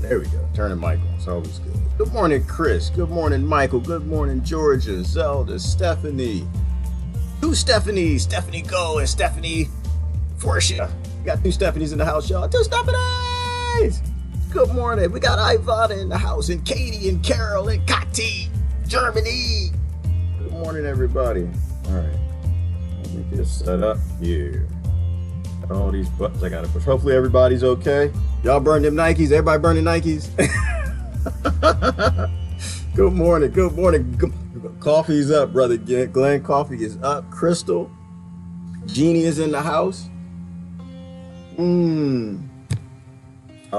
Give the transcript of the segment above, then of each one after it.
There we go. Turning mic on. It's always good. Good morning, Chris. Good morning, Michael. Good morning, Georgia, Zelda, Stephanie. Who's Stephanie? Stephanie Go and Stephanie Forcia. We got two Stephanies in the house, y'all. Two Stephanies! Good morning. We got Ivana in the house, and Katie, and Carol, and Kati, Germany. Good morning, everybody. All right. Let me get set up here. Got all these buttons I gotta push. Hopefully everybody's okay. Y'all burn them Nikes? Everybody burning Nikes? Good morning. Good morning. Coffee's up, brother Glenn. Coffee is up. Crystal. Jeannie is in the house. Oh,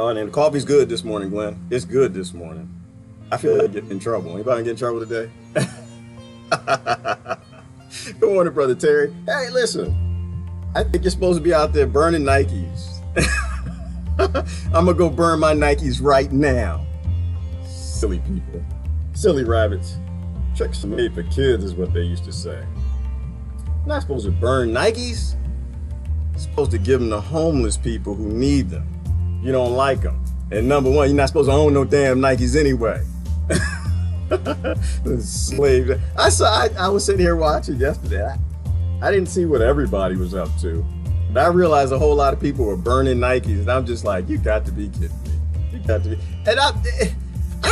and the coffee's good this morning, Glenn. It's good this morning. I feel like getting in trouble. Anybody get in trouble today? Good morning, brother Terry. Hey, listen. I think you're supposed to be out there burning Nikes. I'm gonna go burn my Nikes right now. Silly people. Silly rabbits. Tricks are made for kids is what they used to say. You're not supposed to burn Nikes. You're supposed to give them to homeless people who need them. You don't like them. And number one, you're not supposed to own no damn Nikes anyway. Slave. I was sitting here watching yesterday. I didn't see what everybody was up to. But I realized a whole lot of people were burning Nikes, and I'm just like, you got to be kidding me. You got to be. And I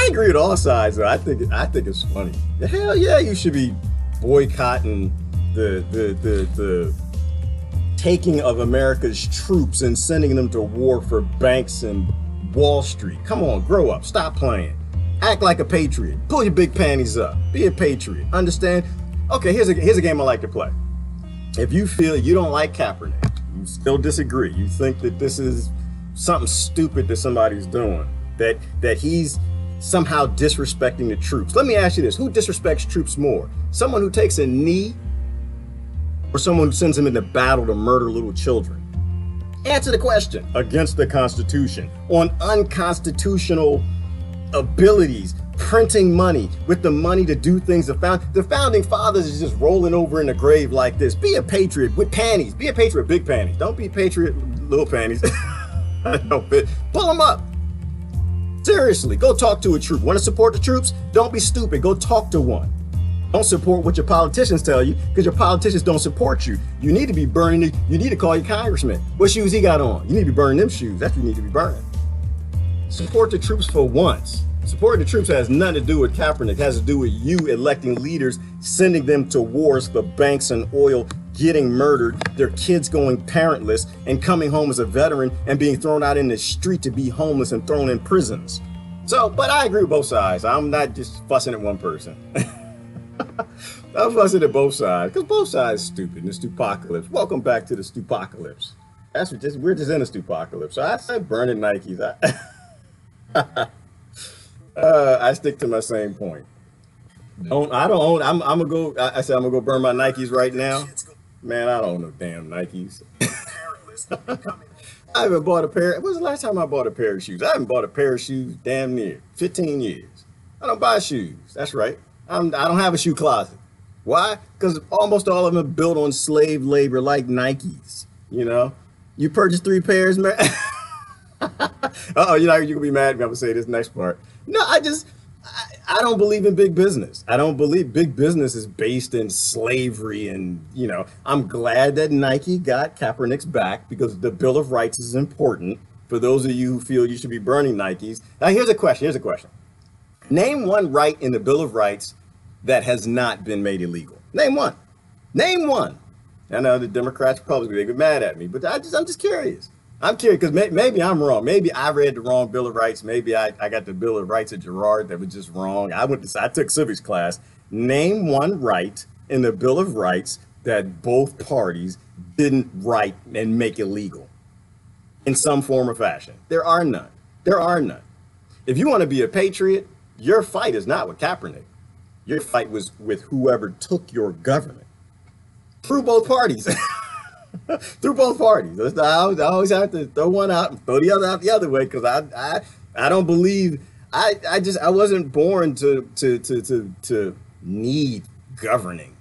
agree with all sides, though. I think it's funny. Hell yeah, you should be boycotting the taking of America's troops and sending them to war for banks and Wall Street. Come on, grow up. Stop playing. Act like a patriot. Pull your big panties up. Be a patriot. Understand? Okay, here's a game I like to play. If you feel you don't like Kaepernick, you still disagree, you think that this is something stupid that somebody's doing, that he's somehow disrespecting the troops. Let me ask you this, who disrespects troops more? Someone who takes a knee or someone who sends them into battle to murder little children? Answer the question. Against the Constitution, on unconstitutional abilities, printing money with the money to do things. The founding fathers is just rolling over in the grave like this. Be a patriot with panties. Be a patriot with big panties. Don't be a patriot with little panties. Don't fit. Pull them up. Seriously, go talk to a troop. Want to support the troops? Don't be stupid. Go talk to one. Don't support what your politicians tell you, because your politicians don't support you. You need to be burning it. You need to call your congressman. What shoes he got on? You need to be burning them shoes. That's what you need to be burning. Support the troops for once. Supporting the troops has nothing to do with Kaepernick. It has to do with you electing leaders, sending them to wars for banks and oil, getting murdered, their kids going parentless, and coming home as a veteran and being thrown out in the street to be homeless and thrown in prisons. So, but I agree with both sides. I'm not just fussing at one person. I'm fussing at both sides, because both sides are stupid in the stupocalypse. Welcome back to the stupocalypse. We're just in a stupocalypse. So I said burning Nikes. I stick to my same point. I'm gonna go. I said I'm gonna go burn my Nikes right now. Man, I don't own no damn Nikes. I haven't bought a pair. When was the last time I bought a pair of shoes? I haven't bought a pair of shoes damn near 15 years. I don't buy shoes. That's right. I don't have a shoe closet. Why? Because almost all of them are built on slave labor, like Nikes. You know, you purchase 3 pairs, man. Uh-oh, you're gonna be mad at me. I'm gonna say this next part. No, I don't believe in big business. I don't believe big business is based in slavery. And, I'm glad that Nike got Kaepernick's back, because the Bill of Rights is important for those of you who feel you should be burning Nikes. Now, here's a question. Name one right in the Bill of Rights that has not been made illegal. Name one. Name one. I know the Democrats, Republicans, they get mad at me, but I'm just curious. I'm curious, because maybe I'm wrong. Maybe I read the wrong Bill of Rights. Maybe I got the Bill of Rights at Girard that was just wrong. I took civics class. Name one right in the Bill of Rights that both parties didn't write and make illegal in some form or fashion. There are none. There are none. If you want to be a patriot, your fight is not with Kaepernick. Your fight was with whoever took your government. Through both parties. Through both parties. I always have to throw one out and throw the other out the other way, because I don't believe I wasn't born to need governing.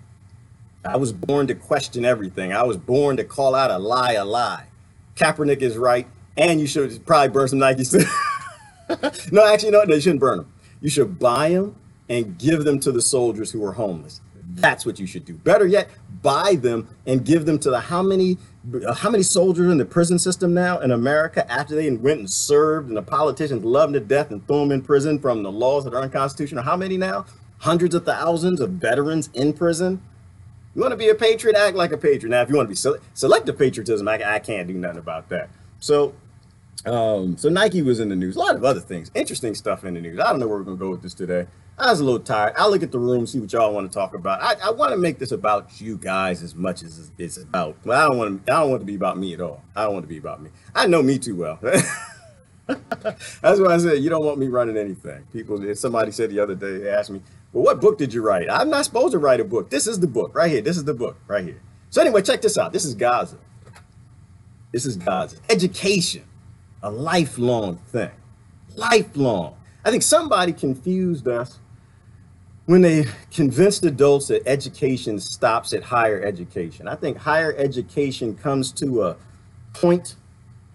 I was born to question everything. I was born to call out a lie a lie. Kaepernick is right, and you should probably burn some Nikes too. No, actually, no, you shouldn't burn them. You should buy them and give them to the soldiers who are homeless. That's what you should do. Better yet, buy them and give them to the how many soldiers in the prison system now in America after they went and served and the politicians loved them to death and threw them in prison from the laws that are unconstitutional. How many now? Hundreds of thousands of veterans in prison. You want to be a patriot, act like a patriot. Now, if you want to be selective patriotism, I can't do nothing about that. So Nike was in the news. A lot of other things, interesting stuff in the news. I don't know where we're gonna go with this today. I was a little tired. I'll look at the room, see what y'all want to talk about. I want to make this about you guys as much as it's about. Well, I don't want it to be about me at all. I don't want it to be about me. I know me too well. That's why I said you don't want me running anything. Somebody said the other day, they asked me, well, what book did you write? I'm not supposed to write a book. This is the book right here. This is the book right here. So anyway, check this out. This is Gaza. This is Gaza. Education, a lifelong thing. Lifelong. I think somebody confused us when they convinced adults that education stops at higher education. I think higher education comes to a point,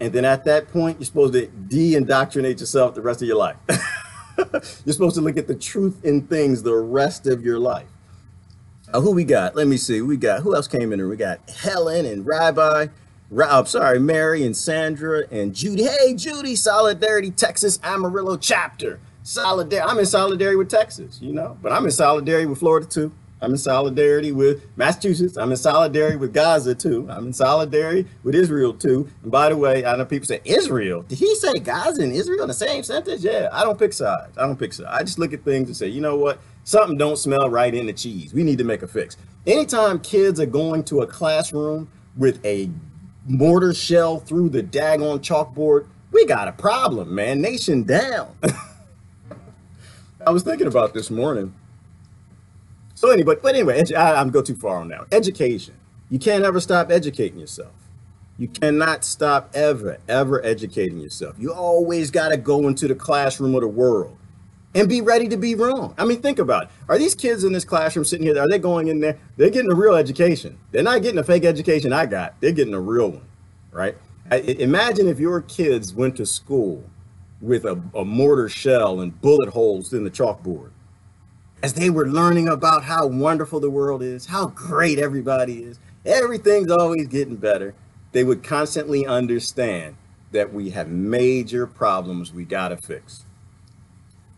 and then at that point, you're supposed to de-indoctrinate yourself the rest of your life. You're supposed to look at the truth in things the rest of your life. Who we got? Let me see. Who else came in here? We got Helen and Mary and Sandra and Judy. Hey, Judy, Solidarity, Texas, Amarillo chapter. I'm in solidarity with Texas, but I'm in solidarity with Florida too. I'm in solidarity with Massachusetts. I'm in solidarity with Gaza too. I'm in solidarity with Israel too. And by the way, I know people say Israel. Did he say Gaza and Israel in the same sentence? Yeah, I don't pick sides. I just look at things and say, you know what? Something don't smell right in the cheese. We need to make a fix. Anytime kids are going to a classroom with a mortar shell through the daggone chalkboard, we got a problem, man. Nation down. I was thinking about this morning. So anyway, I'm go too far on now. Education. You can't ever stop educating yourself. You cannot stop ever educating yourself. You always got to go into the classroom of the world and be ready to be wrong. I mean, think about it. Are these kids in this classroom sitting here, are they going in there? They're getting a real education. They're not getting a fake education I got. They're getting a real one, right? Imagine if your kids went to school with a mortar shell and bullet holes in the chalkboard, as they were learning about how wonderful the world is, how great everybody is, everything's always getting better. They would constantly understand that we have major problems we gotta fix.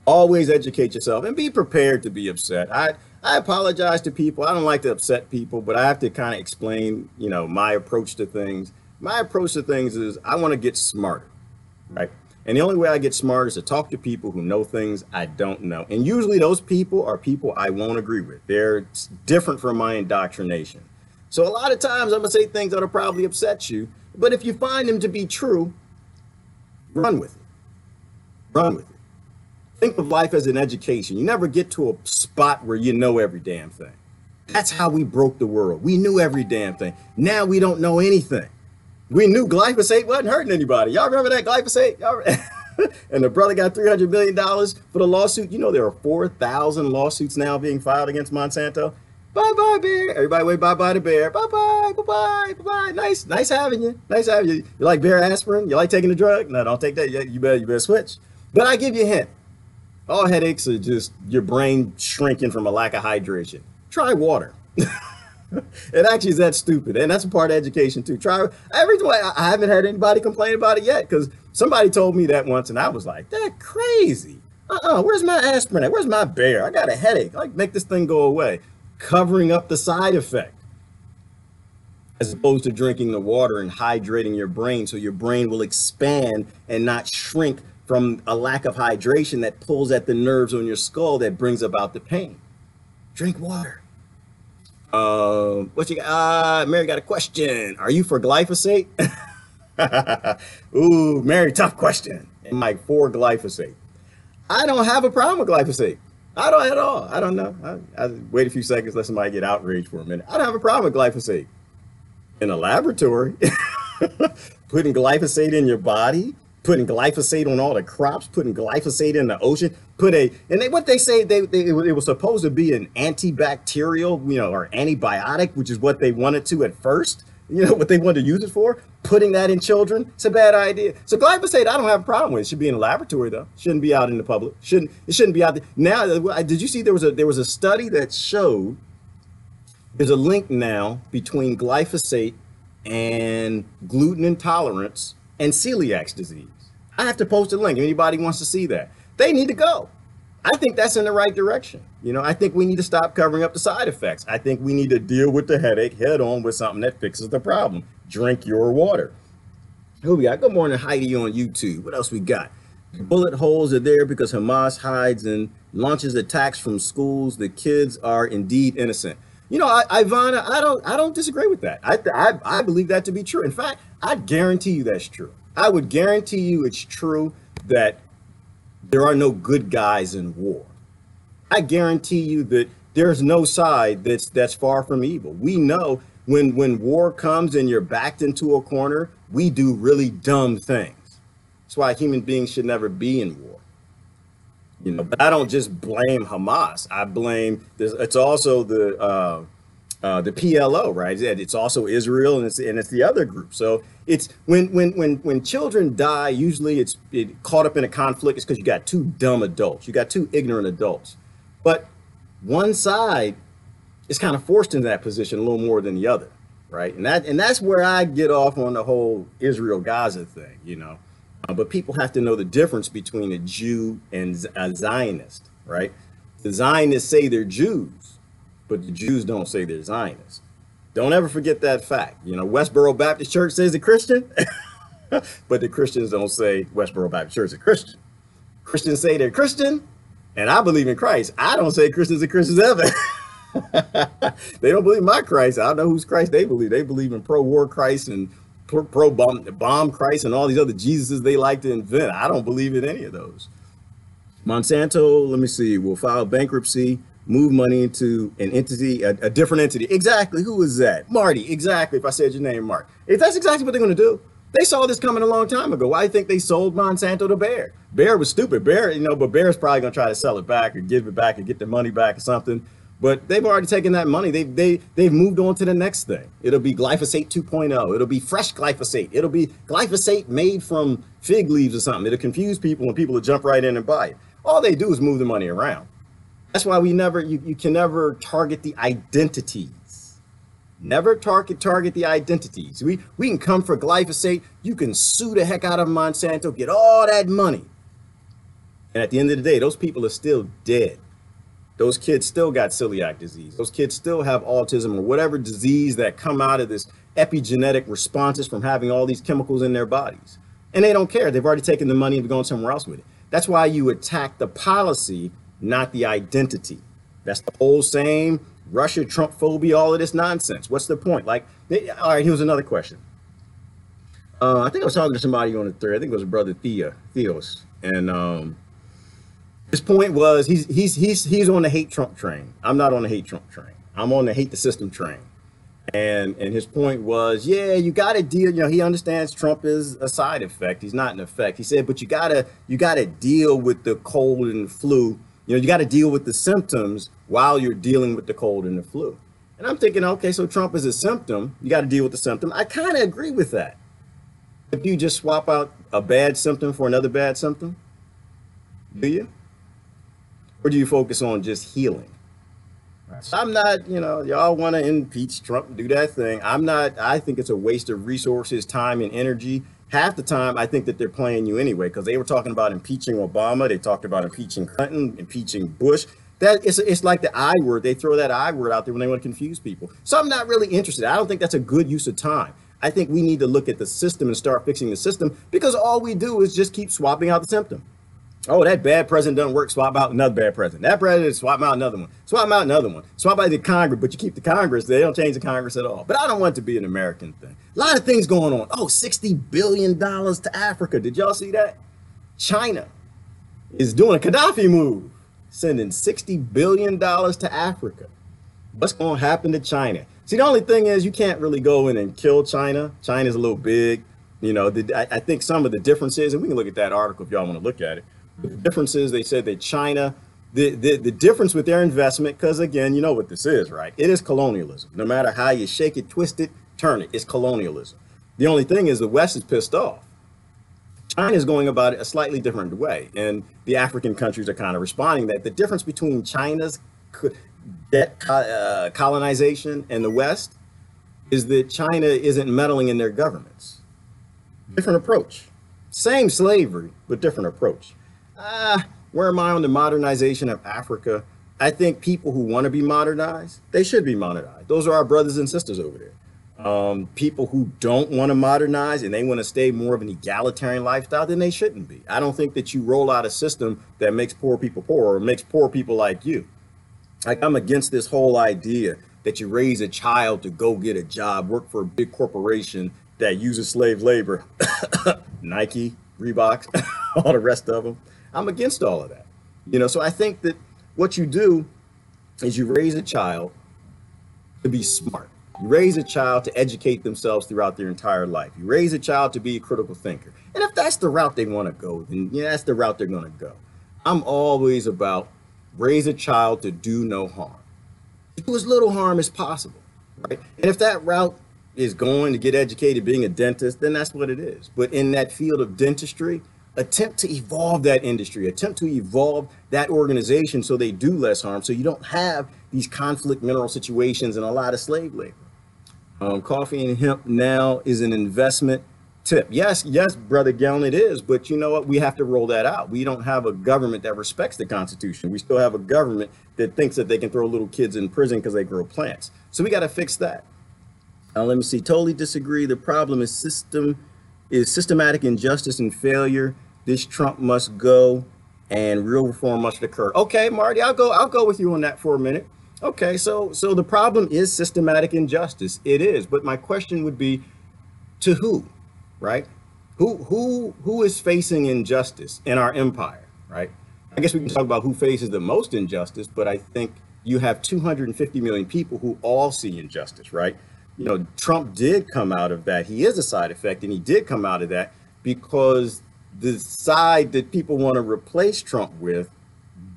Always educate yourself and be prepared to be upset. I apologize to people. I don't like to upset people, but I have to kind of explain, my approach to things. My approach to things is I want to get smarter, right? And the only way I get smart is to talk to people who know things I don't know. And usually those people are people I won't agree with. They're different from my indoctrination. So a lot of times I'm gonna say things that'll probably upset you, but if you find them to be true, run with it. Run with it. Think of life as an education. You never get to a spot where you know every damn thing. That's how we broke the world. We knew every damn thing. Now we don't know anything. We knew glyphosate wasn't hurting anybody. Y'all remember that glyphosate? And the brother got $300 million for the lawsuit. There are 4,000 lawsuits now being filed against Monsanto. Bye-bye, bear. Everybody wave bye-bye to bear. Bye-bye, bye-bye, bye-bye. Nice having you. Nice having you. You like bear aspirin? You like taking the drug? No, don't take that. You better switch. But I give you a hint. All headaches are just your brain shrinking from a lack of hydration. Try water. It actually is that stupid, and that's a part of education too. I haven't had anybody complain about it yet, because somebody told me that once and I was like, that's crazy. Where's my aspirin? Where's my bear? I got a headache. Make this thing go away. Covering up the side effect, as opposed to drinking the water and hydrating your brain so your brain will expand and not shrink from a lack of hydration that pulls at the nerves on your skull that brings about the pain. Drink water. What you got? Mary got a question. Are you for glyphosate? Ooh, Mary, tough question. I'm like, for glyphosate. I don't have a problem with glyphosate. I don't at all. I don't know. I wait a few seconds, let somebody get outraged for a minute. I don't have a problem with glyphosate. In a laboratory, putting glyphosate in your body, putting glyphosate on all the crops, putting glyphosate in the ocean, what they say, it was supposed to be an antibacterial, or antibiotic, which is what they wanted to at first. You know what they wanted to use it for? Putting that in children. It's a bad idea. So glyphosate, I don't have a problem with. It should be in a laboratory though. Shouldn't be out in the public. It shouldn't be out there. Now, did you see there was a study that showed there's a link now between glyphosate and gluten intolerance and celiac disease. I have to post a link if anybody wants to see that. They need to go. I think that's in the right direction. You know, I think we need to stop covering up the side effects. I think we need to deal with the headache head on with something that fixes the problem. Drink your water. Who we got? Good morning, Heidi on YouTube. What else we got? Bullet holes are there because Hamas hides and launches attacks from schools. The kids are indeed innocent. You know, Ivana, I don't disagree with that. I believe that to be true. In fact, I guarantee you that's true. I would guarantee you it's true that there are no good guys in war. I guarantee you that there's no side that's far from evil. We know when war comes and you're backed into a corner, we do really dumb things. That's why human beings should never be in war. You know, but I don't just blame Hamas. I blame this. It's also the PLO, right? It's also Israel, and it's the other group. So it's when children die, usually it's caught up in a conflict. It's because you got two dumb adults, you got two ignorant adults. But one side is kind of forced into that position a little more than the other, right? And that's where I get off on the whole Israel-Gaza thing, you know. But people have to know the difference between a Jew and a Zionist, right? The Zionists say they're Jews, but the Jews don't say they're Zionists. Don't ever forget that fact. You know, Westboro Baptist Church says they're Christian, but the Christians don't say Westboro Baptist Church is Christian. Christians say they're Christian, and I believe in Christ. I don't say Christians are Christians ever. They don't believe my Christ. I don't know whose Christ they believe. They believe in pro-war Christ and pro-bomb Christ and all these other Jesuses they like to invent. I don't believe in any of those. Monsanto, let me see, will file bankruptcy, move money into an entity, a different entity. Exactly. Who is that? Marty. Exactly. If I said your name, Mark. That's exactly what they're going to do. They saw this coming a long time ago. Why do you think they sold Monsanto to Bayer? Bayer was stupid. Bayer, you know, but Bayer's probably going to try to sell it back or give it back and get the money back or something. But they've already taken that money. They've moved on to the next thing. It'll be glyphosate 2.0. It'll be fresh glyphosate. It'll be glyphosate made from fig leaves or something. It'll confuse people and people will jump right in and buy it. All they do is move the money around. That's why you can never target the identities. Never target the identities. We can come for glyphosate. You can sue the heck out of Monsanto, get all that money. And at the end of the day, those people are still dead. Those kids still got celiac disease. Those kids still have autism or whatever disease that come out of this epigenetic responses from having all these chemicals in their bodies. And they don't care. They've already taken the money and gone somewhere else with it. That's why you attack the policy, not the identity. That's the whole same Russia, Trump phobia, all of this nonsense. What's the point? Like, all right, here's another question. I think I was talking to somebody on the thread. I think it was a brother Theos. And his point was he's on the hate Trump train. I'm not on the hate Trump train. I'm on the hate the system train. And his point was, yeah, you got to deal. You know, he understands Trump is a side effect. He's not an effect. He said, but you gotta deal with the cold and the flu. You know, you got to deal with the symptoms while you're dealing with the cold and the flu. And I'm thinking, okay, so Trump is a symptom. You got to deal with the symptom. I kind of agree with that. If you just swap out a bad symptom for another bad symptom, do you? Or do you focus on just healing? So I'm not, you know, y'all want to impeach Trump and do that thing. I'm not. I think it's a waste of resources, time, and energy. Half the time, I think that they're playing you anyway, because they were talking about impeaching Obama. They talked about impeaching Clinton, impeaching Bush. It's like the I word. They throw that I word out there when they want to confuse people. So I'm not really interested. I don't think that's a good use of time. I think we need to look at the system and start fixing the system, because all we do is just keep swapping out the symptom. Oh, that bad president doesn't work. Swap out another bad president. That president, swap out another one. Swap out another one. Swap out the Congress, but you keep the Congress. They don't change the Congress at all. But I don't want it to be an American thing. A lot of things going on. Oh, $60 billion to Africa. Did y'all see that? China is doing a Gaddafi move, sending $60 billion to Africa. What's going to happen to China? See, the only thing is you can't really go in and kill China. China's a little big. You know, I think some of the differences, and we can look at that article if y'all want to look at it. The difference is they said that China, the difference with their investment, because again, you know what this is, right? It is colonialism. No matter how you shake it, twist it, turn it. It's colonialism. The only thing is the West is pissed off. China is going about it a slightly different way, and the African countries are kind of responding that the difference between China's debt colonization and the West is that China isn't meddling in their governments. Different approach. Same slavery, but different approach. Where am I on the modernization of Africa? I think people who want to be modernized, they should be modernized. Those are our brothers and sisters over there. People who don't want to modernize and they want to stay more of an egalitarian lifestyle, then they shouldn't be. I don't think that you roll out a system that makes poor people poor or makes poor people like you. Like, I'm against this whole idea that you raise a child to go get a job, work for a big corporation that uses slave labor, Nike, Reebok, all the rest of them. I'm against all of that. So I think that what you do is you raise a child to be smart. You raise a child to educate themselves throughout their entire life. You raise a child to be a critical thinker. And if that's the route they want to go, then that's the route they're going to go. I'm always about raise a child to do no harm. Do as little harm as possible, right? And if that route is going to get educated being a dentist, then that's what it is. But in that field of dentistry, attempt to evolve that industry, attempt to evolve that organization so they do less harm, so you don't have these conflict mineral situations and a lot of slave labor. Coffee and hemp now is an investment tip. Yes, Brother Gallon, it is. But you know what? We have to roll that out. We don't have a government that respects the Constitution. We still have a government that thinks that they can throw little kids in prison because they grow plants. So we got to fix that. Let me see. Totally disagree. The problem is systematic injustice and failure. This Trump must go and real reform must occur. Okay, Marty, I'll go with you on that for a minute. Okay, so the problem is systematic injustice. It is, but my question would be, to who, right? Who is facing injustice in our empire, right? I guess we can talk about who faces the most injustice, but I think you have 250 million people who all see injustice, right? Trump did come out of that. He is a side effect, and he did come out of that because the side that people want to replace Trump with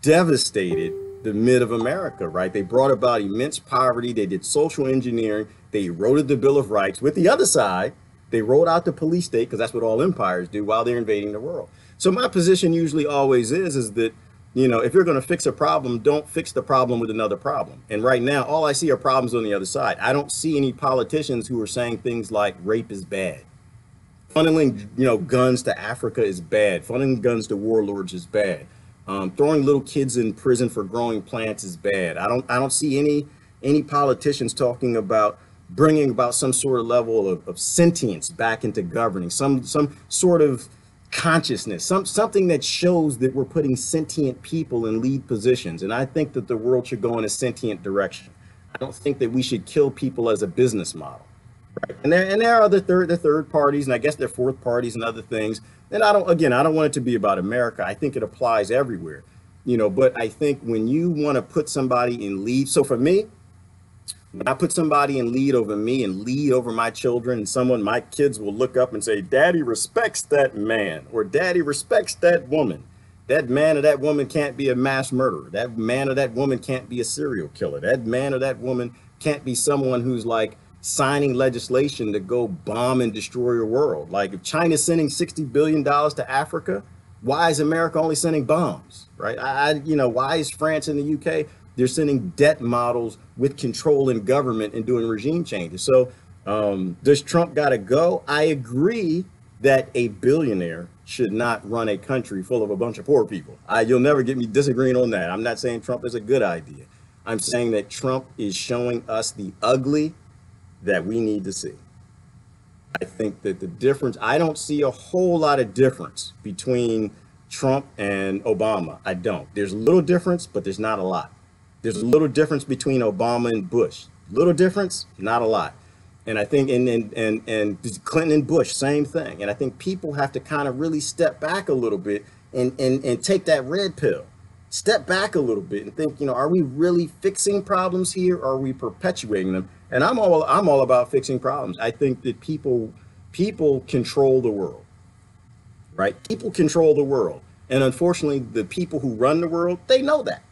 devastated the mid of America, right? They brought about immense poverty. They did social engineering. They eroded the Bill of Rights. With the other side, they rolled out the police state, because that's what all empires do while they're invading the world. So my position usually always is that, if you're going to fix a problem, don't fix the problem with another problem. And right now, all I see are problems on the other side. I don't see any politicians who are saying things like rape is bad. Funneling, guns to Africa is bad. Funneling guns to warlords is bad. Throwing little kids in prison for growing plants is bad. I don't see any politicians talking about bringing about some sort of level of sentience back into governing, some sort of consciousness, something that shows that we're putting sentient people in lead positions. And I think that the world should go in a sentient direction. I don't think that we should kill people as a business model. Right. And there are the third parties, and I guess they're fourth parties and other things. And I don't want it to be about America. I think it applies everywhere, but I think when you want to put somebody in lead, so for me, when I put somebody in lead over me and lead over my children, and my kids will look up and say, Daddy respects that man, or Daddy respects that woman. That man or that woman can't be a mass murderer. That man or that woman can't be a serial killer. That man or that woman can't be someone who's like signing legislation to go bomb and destroy your world. Like, if China's sending $60 billion to Africa, why is America only sending bombs, right? Why is France and the UK, they're sending debt models with control in government and doing regime changes? So does Trump got to go? I agree that a billionaire should not run a country full of a bunch of poor people. You'll never get me disagreeing on that. I'm not saying Trump is a good idea. I'm saying that Trump is showing us the ugly that we need to see. I think that the difference, I don't see a whole lot of difference between Trump and Obama. I don't. There's a little difference, but there's not a lot. There's a little difference between Obama and Bush. Little difference, not a lot. And I think and Clinton and Bush, same thing. And I think people have to kind of really step back a little bit and take that red pill. Step back a little bit and think, are we really fixing problems here, or are we perpetuating them? And I'm all about fixing problems. I think that people control the world, right? People control the world. And unfortunately, the people who run the world, they know that.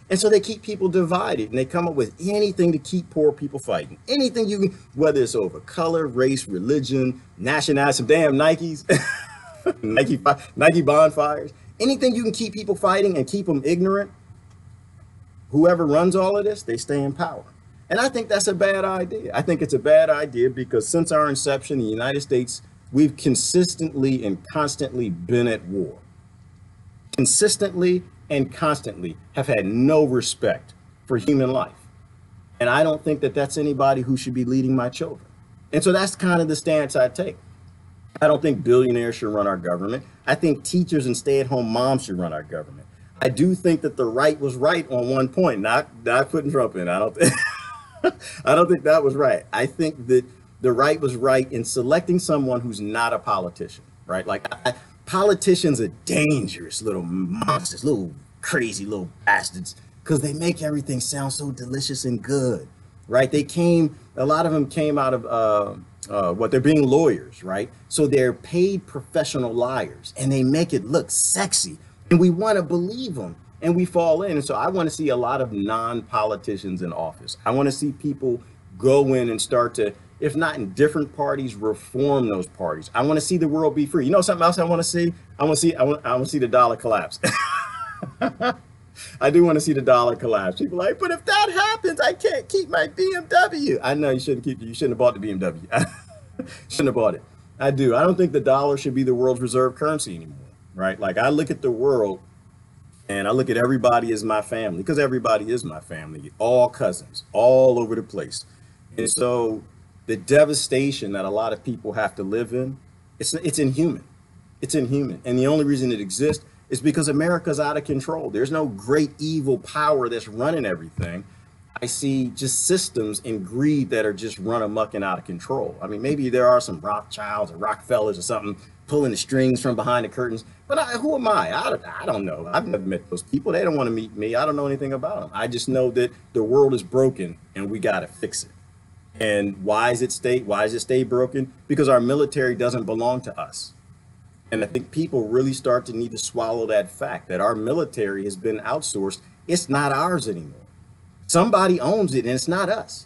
And so they keep people divided, and they come up with anything to keep poor people fighting. Anything you can, whether it's over color, race, religion, nationality, some damn Nikes, Nike bonfires, anything you can keep people fighting and keep them ignorant. Whoever runs all of this, they stay in power. And I think that's a bad idea. I think it's a bad idea because since our inception in the United States, we've consistently and constantly been at war. Consistently and constantly have had no respect for human life. And I don't think that that's anybody who should be leading my children. And so that's kind of the stance I take. I don't think billionaires should run our government. I think teachers and stay-at-home moms should run our government. I do think that the right was right on one point, not putting Trump in. I don't think I don't think that was right. I think that the right was right in selecting someone who's not a politician, right? Like politicians are dangerous little monsters, little crazy little bastards, because they make everything sound so delicious and good, right? A lot of them came out of they're being lawyers, right? So they're paid professional liars, and they make it look sexy, and we want to believe them, and we fall in. And so I want to see a lot of non-politicians in office. I want to see people go in and start to, if not in different parties, reform those parties. I want to see the world be free. You know something else I want to see? I want to see the dollar collapse. I do want to see the dollar collapse. People are like, but if that happens, I can't keep my BMW. I know you shouldn't have bought the BMW. Shouldn't have bought it. I do. I don't think the dollar should be the world's reserve currency anymore, right? Like I look at the world and I look at everybody as my family, because everybody is my family, all cousins, all over the place. And so the devastation that a lot of people have to live in, it's inhuman. It's inhuman. And the only reason it exists is because America's out of control. There's no great evil power that's running everything. I see just systems and greed that are just run amok and out of control. I mean, maybe there are some Rothschilds or Rockefellers or something pulling the strings from behind the curtains, but who am I? I don't know. I've never met those people. They don't want to meet me. I don't know anything about them. I just know that the world is broken and we got to fix it. And why does it stay broken? Because our military doesn't belong to us. And I think people really start to need to swallow that fact that our military has been outsourced. It's not ours anymore. Somebody owns it and it's not us.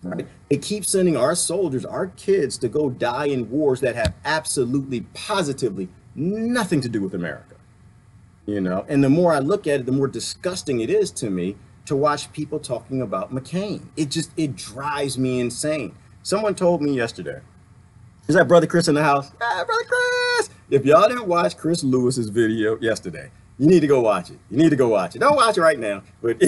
Right? They keep sending our soldiers, our kids, to go die in wars that have absolutely, positively nothing to do with America. You know, and the more I look at it, the more disgusting it is to me to watch people talking about McCain. It drives me insane. Someone told me yesterday, is that Brother Chris in the house? Ah, Brother Chris! If y'all didn't watch Chris Lewis's video yesterday, you need to go watch it. You need to go watch it. Don't watch it right now, but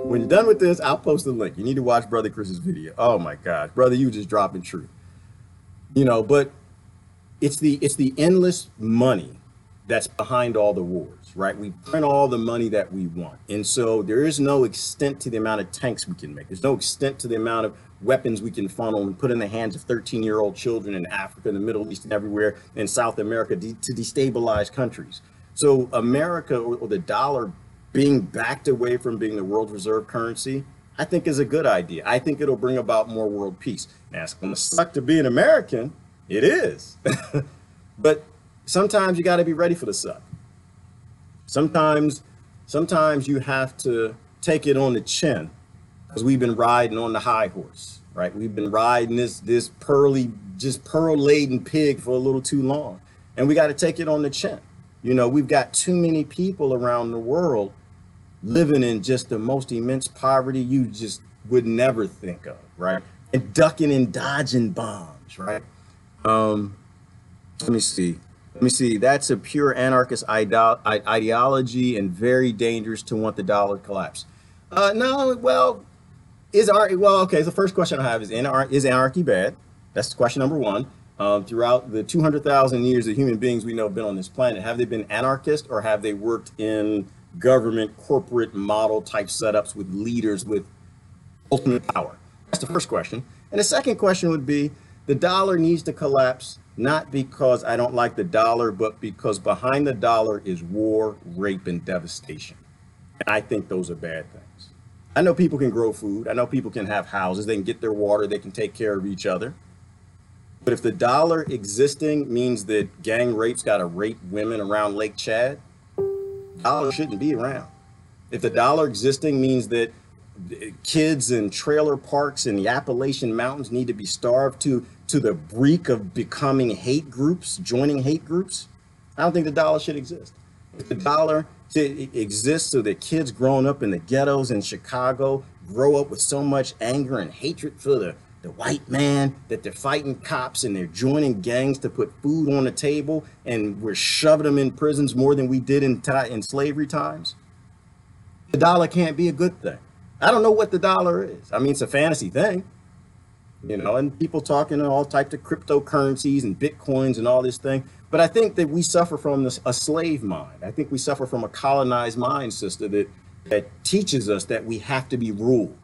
when you're done with this, I'll post the link. You need to watch Brother Chris's video. Oh my gosh, brother, you just dropping truth. You know, but it's the endless money that's behind all the wars, right? We print all the money that we want. And so there is no extent to the amount of tanks we can make. There's no extent to the amount of weapons we can funnel and put in the hands of 13-year-old children in Africa, the Middle East, and everywhere in South America to destabilize countries. So America, or the dollar, being backed away from being the world's reserve currency, I think is a good idea. I think it'll bring about more world peace. Now, it's going to suck to be an American. It is. But sometimes you got to be ready for the suck. Sometimes you have to take it on the chin, because we've been riding on the high horse, right? We've been riding this pearl-laden pig for a little too long, and we got to take it on the chin. You know, we've got too many people around the world living in just the most immense poverty you just would never think of, right? And ducking and dodging bombs, right? Let me see. That's a pure anarchist ideology and very dangerous to want the dollar to collapse. No, well, okay, so the first question I have is anarchy bad? That's question number one. Throughout the 200,000 years of human beings we know have been on this planet, have they been anarchist, or have they worked in government, corporate model type setups with leaders with ultimate power? That's the first question. And the second question would be, the dollar needs to collapse, not because I don't like the dollar, but because behind the dollar is war, rape, and devastation. And I think those are bad things. I know people can grow food. I know people can have houses. They can get their water. They can take care of each other. But if the dollar existing means that gang rapes got to rape women around Lake Chad, dollar shouldn't be around. If the dollar existing means that kids in trailer parks in the Appalachian Mountains need to be starved to the brink of becoming hate groups, joining hate groups, I don't think the dollar should exist. If the dollar exists so that kids growing up in the ghettos in Chicago grow up with so much anger and hatred for the white man that they're fighting cops and they're joining gangs to put food on the table, and we're shoving them in prisons more than we did in slavery times, the dollar can't be a good thing. I don't know what the dollar is. I mean, it's a fantasy thing, you know, and people talking all types of cryptocurrencies and bitcoins and all this thing. But I think that we suffer from a slave mind. I think we suffer from a colonized mind system that teaches us that we have to be ruled,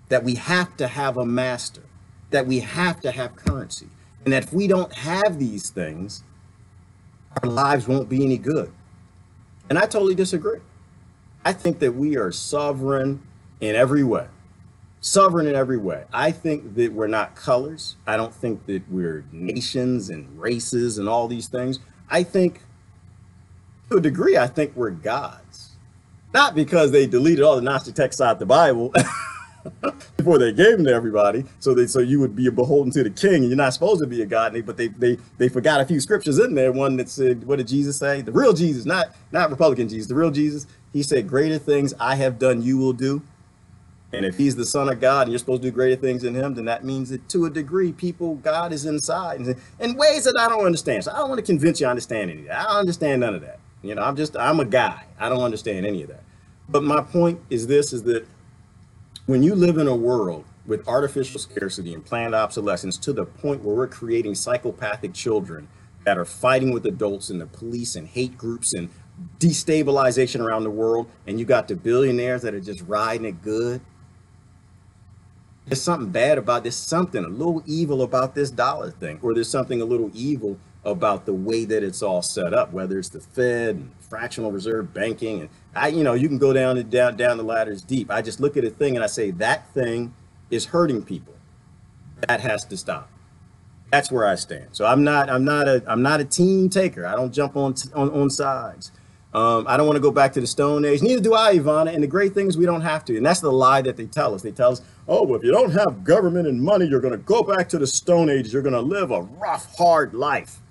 that we have to have a master, that we have to have currency, and that if we don't have these things, our lives won't be any good. And I totally disagree. I think that we are sovereign in every way. Sovereign in every way. I think that we're not colors. I don't think that we're nations and races and all these things. I think, to a degree, I think we're gods. Not because they deleted all the Gnostic texts out the Bible before they gave them to everybody, so you would be beholden to the king, and you're not supposed to be a god. But they forgot a few scriptures in there. One that said, what did Jesus say? The real Jesus, not Republican Jesus, the real Jesus. He said, "Greater things I have done, you will do." And if he's the Son of God and you're supposed to do greater things in him, then that means that to a degree, God is inside in ways that I don't understand. So I don't want to convince you I understand any of that. I don't understand none of that. You know, I'm a guy. I don't understand any of that. But my point is this, is that when you live in a world with artificial scarcity and planned obsolescence to the point where we're creating psychopathic children that are fighting with adults and the police and hate groups and destabilization around the world, and you got the billionaires that are just riding it good, there's something bad about this, something a little evil about this dollar thing, or there's something a little evil about the way that it's all set up, whether it's the Fed and fractional reserve banking. And you can go down the ladders deep. I just look at a thing and I say, that thing is hurting people. That has to stop. That's where I stand. So I'm not a team taker. I don't jump on sides. I don't want to go back to the Stone Age. Neither do I, Ivana. And the great thing is we don't have to. And that's the lie that they tell us. They tell us, oh, well, if you don't have government and money, you're going to go back to the Stone Age. You're going to live a rough, hard life.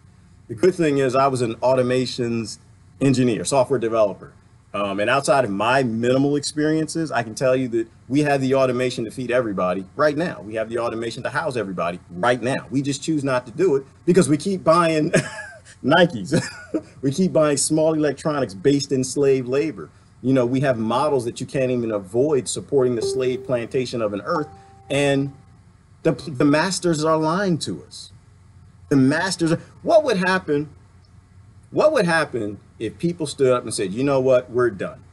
The good thing is I was an automations engineer, software developer. And outside of my minimal experiences, I can tell you that we have the automation to feed everybody right now. We have the automation to house everybody right now. We just choose not to do it because we keep buying Nikes. We keep buying small electronics based in slave labor. You know, we have models that you can't even avoid supporting the slave plantation of an earth. And the masters are lying to us. The masters are, what would happen if people stood up and said, you know what, we're done.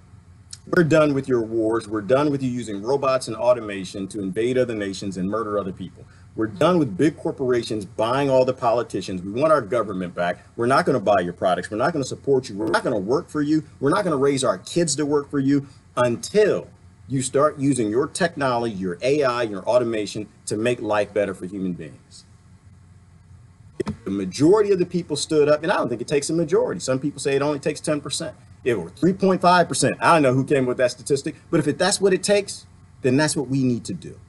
We're done with your wars. We're done with you using robots and automation to invade other nations and murder other people. We're done with big corporations buying all the politicians. We want our government back. We're not going to buy your products. We're not going to support you. We're not going to work for you. We're not going to raise our kids to work for you until you start using your technology, your AI, your automation to make life better for human beings. If the majority of the people stood up, and I don't think it takes a majority. Some people say it only takes 10%. If it were 3.5%, I don't know who came up with that statistic, but if that's what it takes, then that's what we need to do.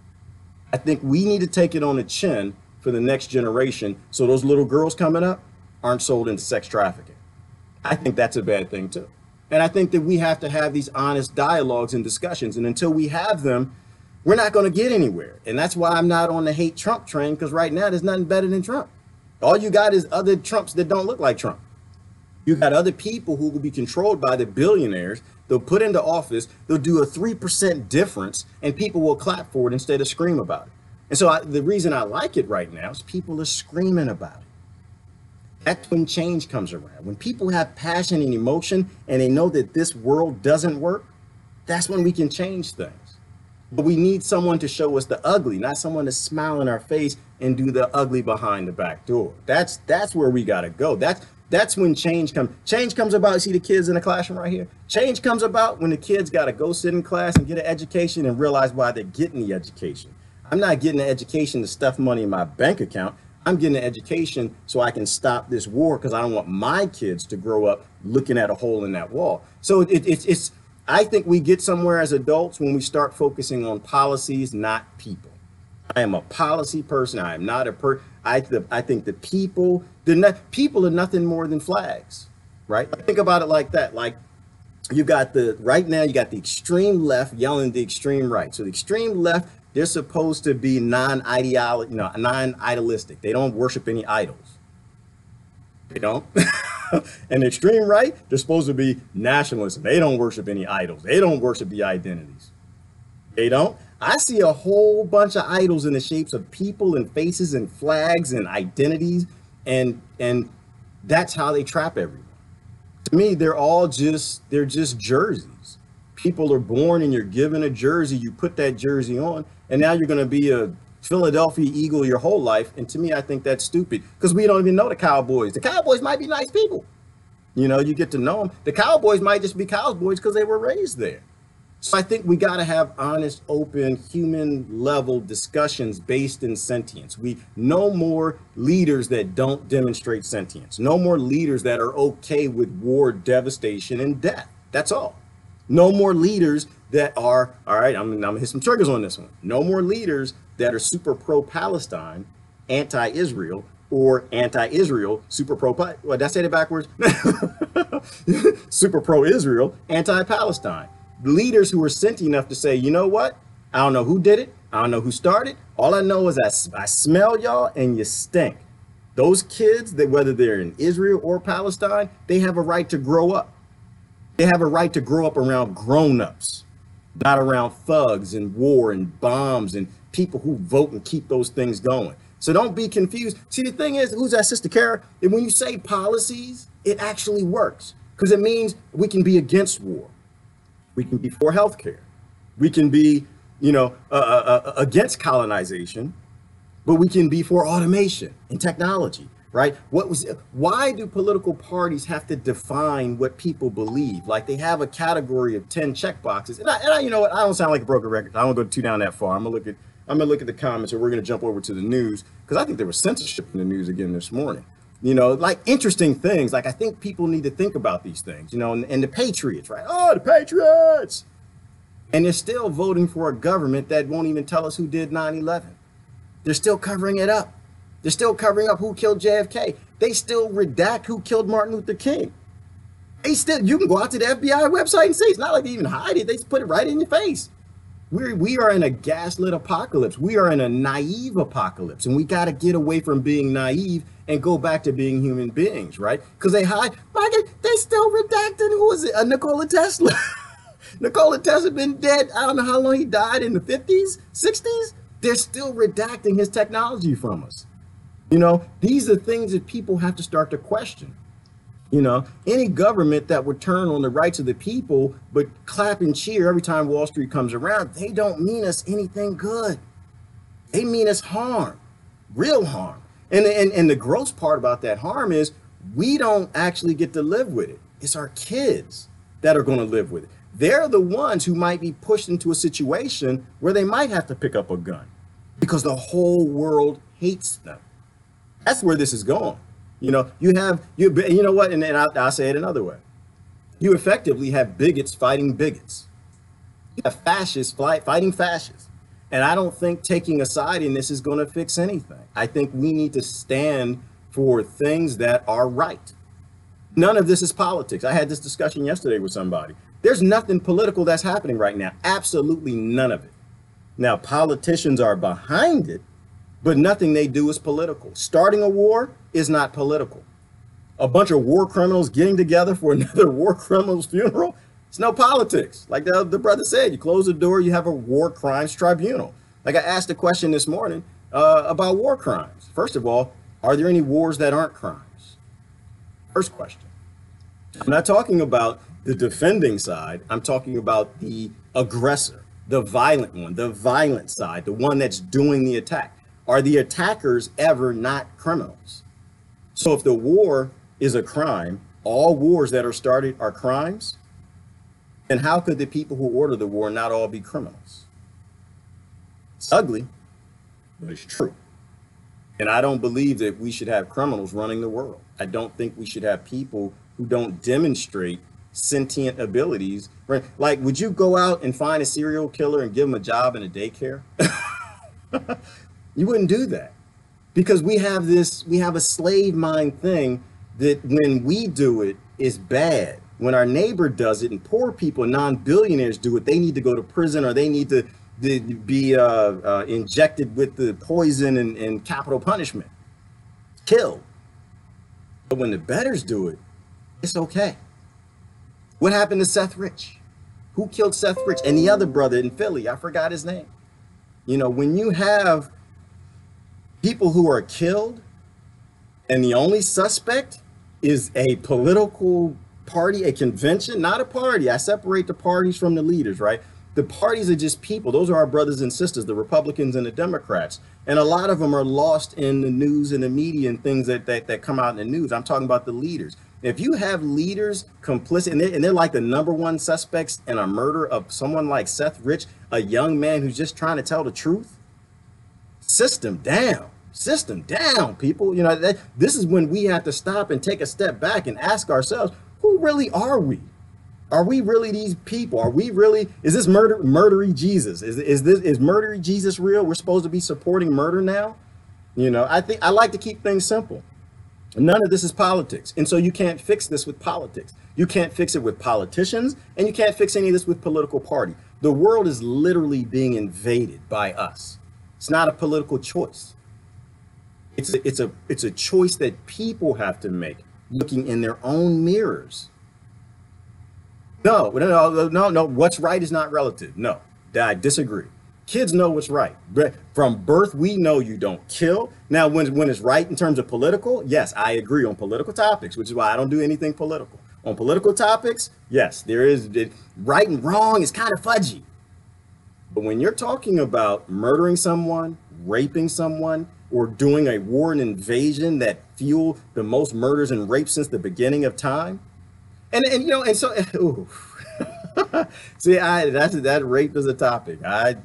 I think we need to take it on the chin for the next generation so those little girls coming up aren't sold into sex trafficking. I think that's a bad thing too. And I think that we have to have these honest dialogues and discussions. And until we have them, we're not going to get anywhere. And that's why I'm not on the hate Trump train, because right now there's nothing better than Trump. All you got is other Trumps that don't look like Trump. You got other people who will be controlled by the billionaires. They'll put into office, they'll do a 3% difference, and people will clap for it instead of scream about it. And so the reason I like it right now is people are screaming about it. That's when change comes around. When people have passion and emotion and they know that this world doesn't work, that's when we can change things. But we need someone to show us the ugly, not someone to smile in our face and do the ugly behind the back door. That's where we got to go. That's when change comes. Change comes about. See the kids in the classroom right here? Change comes about when the kids got to go sit in class and get an education and realize why they're getting the education. I'm not getting an education to stuff money in my bank account. I'm getting an education so I can stop this war, because I don't want my kids to grow up looking at a hole in that wall. So I think we get somewhere as adults when we start focusing on policies, not people. I am a policy person. I am not a I think the people, people are nothing more than flags, right? Think about it like that. Like you got right now, you got the extreme left yelling the extreme right. So the extreme left, they're supposed to be non-idealistic. They don't worship any idols. They don't. And the extreme right, they're supposed to be nationalists. They don't worship any idols. They don't worship the identities. They don't. I see a whole bunch of idols in the shapes of people and faces and flags and identities, and that's how they trap everyone. To me, they're just jerseys. People are born and you're given a jersey, you put that jersey on, and now you're going to be a Philadelphia Eagle your whole life. And to me, I think that's stupid because we don't even know the Cowboys. The Cowboys might be nice people. You know, you get to know them. The Cowboys might just be Cowboys because they were raised there. So I think we got to have honest, open, human level discussions based in sentience. We no more leaders that don't demonstrate sentience. No more leaders that are okay with war, devastation, and death. That's all. No more leaders that are, all right, I'm going to hit some triggers on this one. No more leaders that are super pro-Palestine, anti-Israel, or anti-Israel, super pro-What, did I say it backwards? Super pro-Israel, anti-Palestine. Leaders who are sentient enough to say, you know what? I don't know who did it. I don't know who started. All I know is I smell y'all and you stink. Those kids, that whether they're in Israel or Palestine, they have a right to grow up. They have a right to grow up around grown-ups, not around thugs and war and bombs and people who vote and keep those things going. So don't be confused. See, the thing is, who's that, Sister Kara? And when you say policies, it actually works because it means we can be against war. We can be for healthcare. We can be, against colonization, but we can be for automation and technology, right? Why do political parties have to define what people believe? Like they have a category of 10 check boxes. And I you know what? I don't sound like a broken record. I don't go too down that far. I'm gonna look at the comments, and we're gonna jump over to the news because I think there was censorship in the news again this morning. Like interesting things. Like I think people need to think about these things, and the Patriots, right? Oh, the Patriots. And they're still voting for a government that won't even tell us who did 9/11. They're still covering it up. They're still covering up who killed JFK. They still redact who killed Martin Luther King. You can go out to the FBI website and see. It's not like they even hide it. They just put it right in your face. We are in a gaslit apocalypse. We are in a naive apocalypse, and we got to get away from being naive and go back to being human beings, right? Because they hide. They still redacting. Who was it? Nikola Tesla. Nikola Tesla been dead. I don't know how long he died, in the 50s, 60s. They're still redacting his technology from us. These are things that people have to start to question. Any government that would turn on the rights of the people, but clap and cheer every time Wall Street comes around, they don't mean us anything good. They mean us harm, real harm. And the gross part about that harm is we don't actually get to live with it. It's our kids that are going to live with it. They're the ones who might be pushed into a situation where they might have to pick up a gun because the whole world hates them. That's where this is going. You know what? And I'll say it another way. You effectively have bigots fighting bigots. You have fascists fighting fascists. And I don't think taking a side in this is going to fix anything. I think we need to stand for things that are right. None of this is politics. I had this discussion yesterday with somebody. There's nothing political that's happening right now. Absolutely none of it. Now, politicians are behind it, but nothing they do is political. Starting a war is not political. A bunch of war criminals getting together for another war criminal's funeral, it's no politics. Like the brother said, you close the door, you have a war crimes tribunal. Like I asked a question this morning about war crimes. First of all, are there any wars that aren't crimes? First question. I'm not talking about the defending side. I'm talking about the aggressor, the violent one, the violent side, the one that's doing the attack. Are the attackers ever not criminals? So if the war is a crime, all wars that are started are crimes, then how could the people who order the war not all be criminals? It's ugly, but it's true. And I don't believe that we should have criminals running the world. I don't think we should have people who don't demonstrate sentient abilities, right? Like, would you go out and find a serial killer and give him a job in a daycare? You wouldn't do that, because we have a slave mind thing that when we do it is bad. When our neighbor does it and poor people, non-billionaires do it, they need to go to prison, or they need to be injected with the poison and capital punishment, killed. But when the betters do it, it's okay. What happened to Seth Rich? Who killed Seth Rich? And the other brother in Philly, I forgot his name. You know, when you have people who are killed and the only suspect is a political party, a convention, not a party. I separate the parties from the leaders, right? The parties are just people. Those are our brothers and sisters, the Republicans and the Democrats. And a lot of them are lost in the news and the media and things that come out in the news. I'm talking about the leaders. If you have leaders complicit, and they're like the number one suspects in a murder of someone like Seth Rich, a young man who's just trying to tell the truth, system down. System down, people. You know, this is when we have to stop and take a step back and ask ourselves, who really are we? Are we really these people? Are we really, is this murdery Jesus? Is murdery Jesus real? We're supposed to be supporting murder now? You know, I like to keep things simple. None of this is politics. And so you can't fix this with politics. You can't fix it with politicians, and you can't fix any of this with political party. The world is literally being invaded by us. It's not a political choice. It's a choice that people have to make, looking in their own mirrors. No. What's right is not relative. No, I disagree. Kids know what's right. From birth, we know you don't kill. Now, when it's right in terms of political, yes, I agree on political topics, which is why I don't do anything political. On political topics, yes, there is right and wrong is kind of fudgy. But when you're talking about murdering someone, raping someone, or doing a war and invasion that fueled the most murders and rapes since the beginning of time, and you know, and so, ooh. See, that rape is a topic.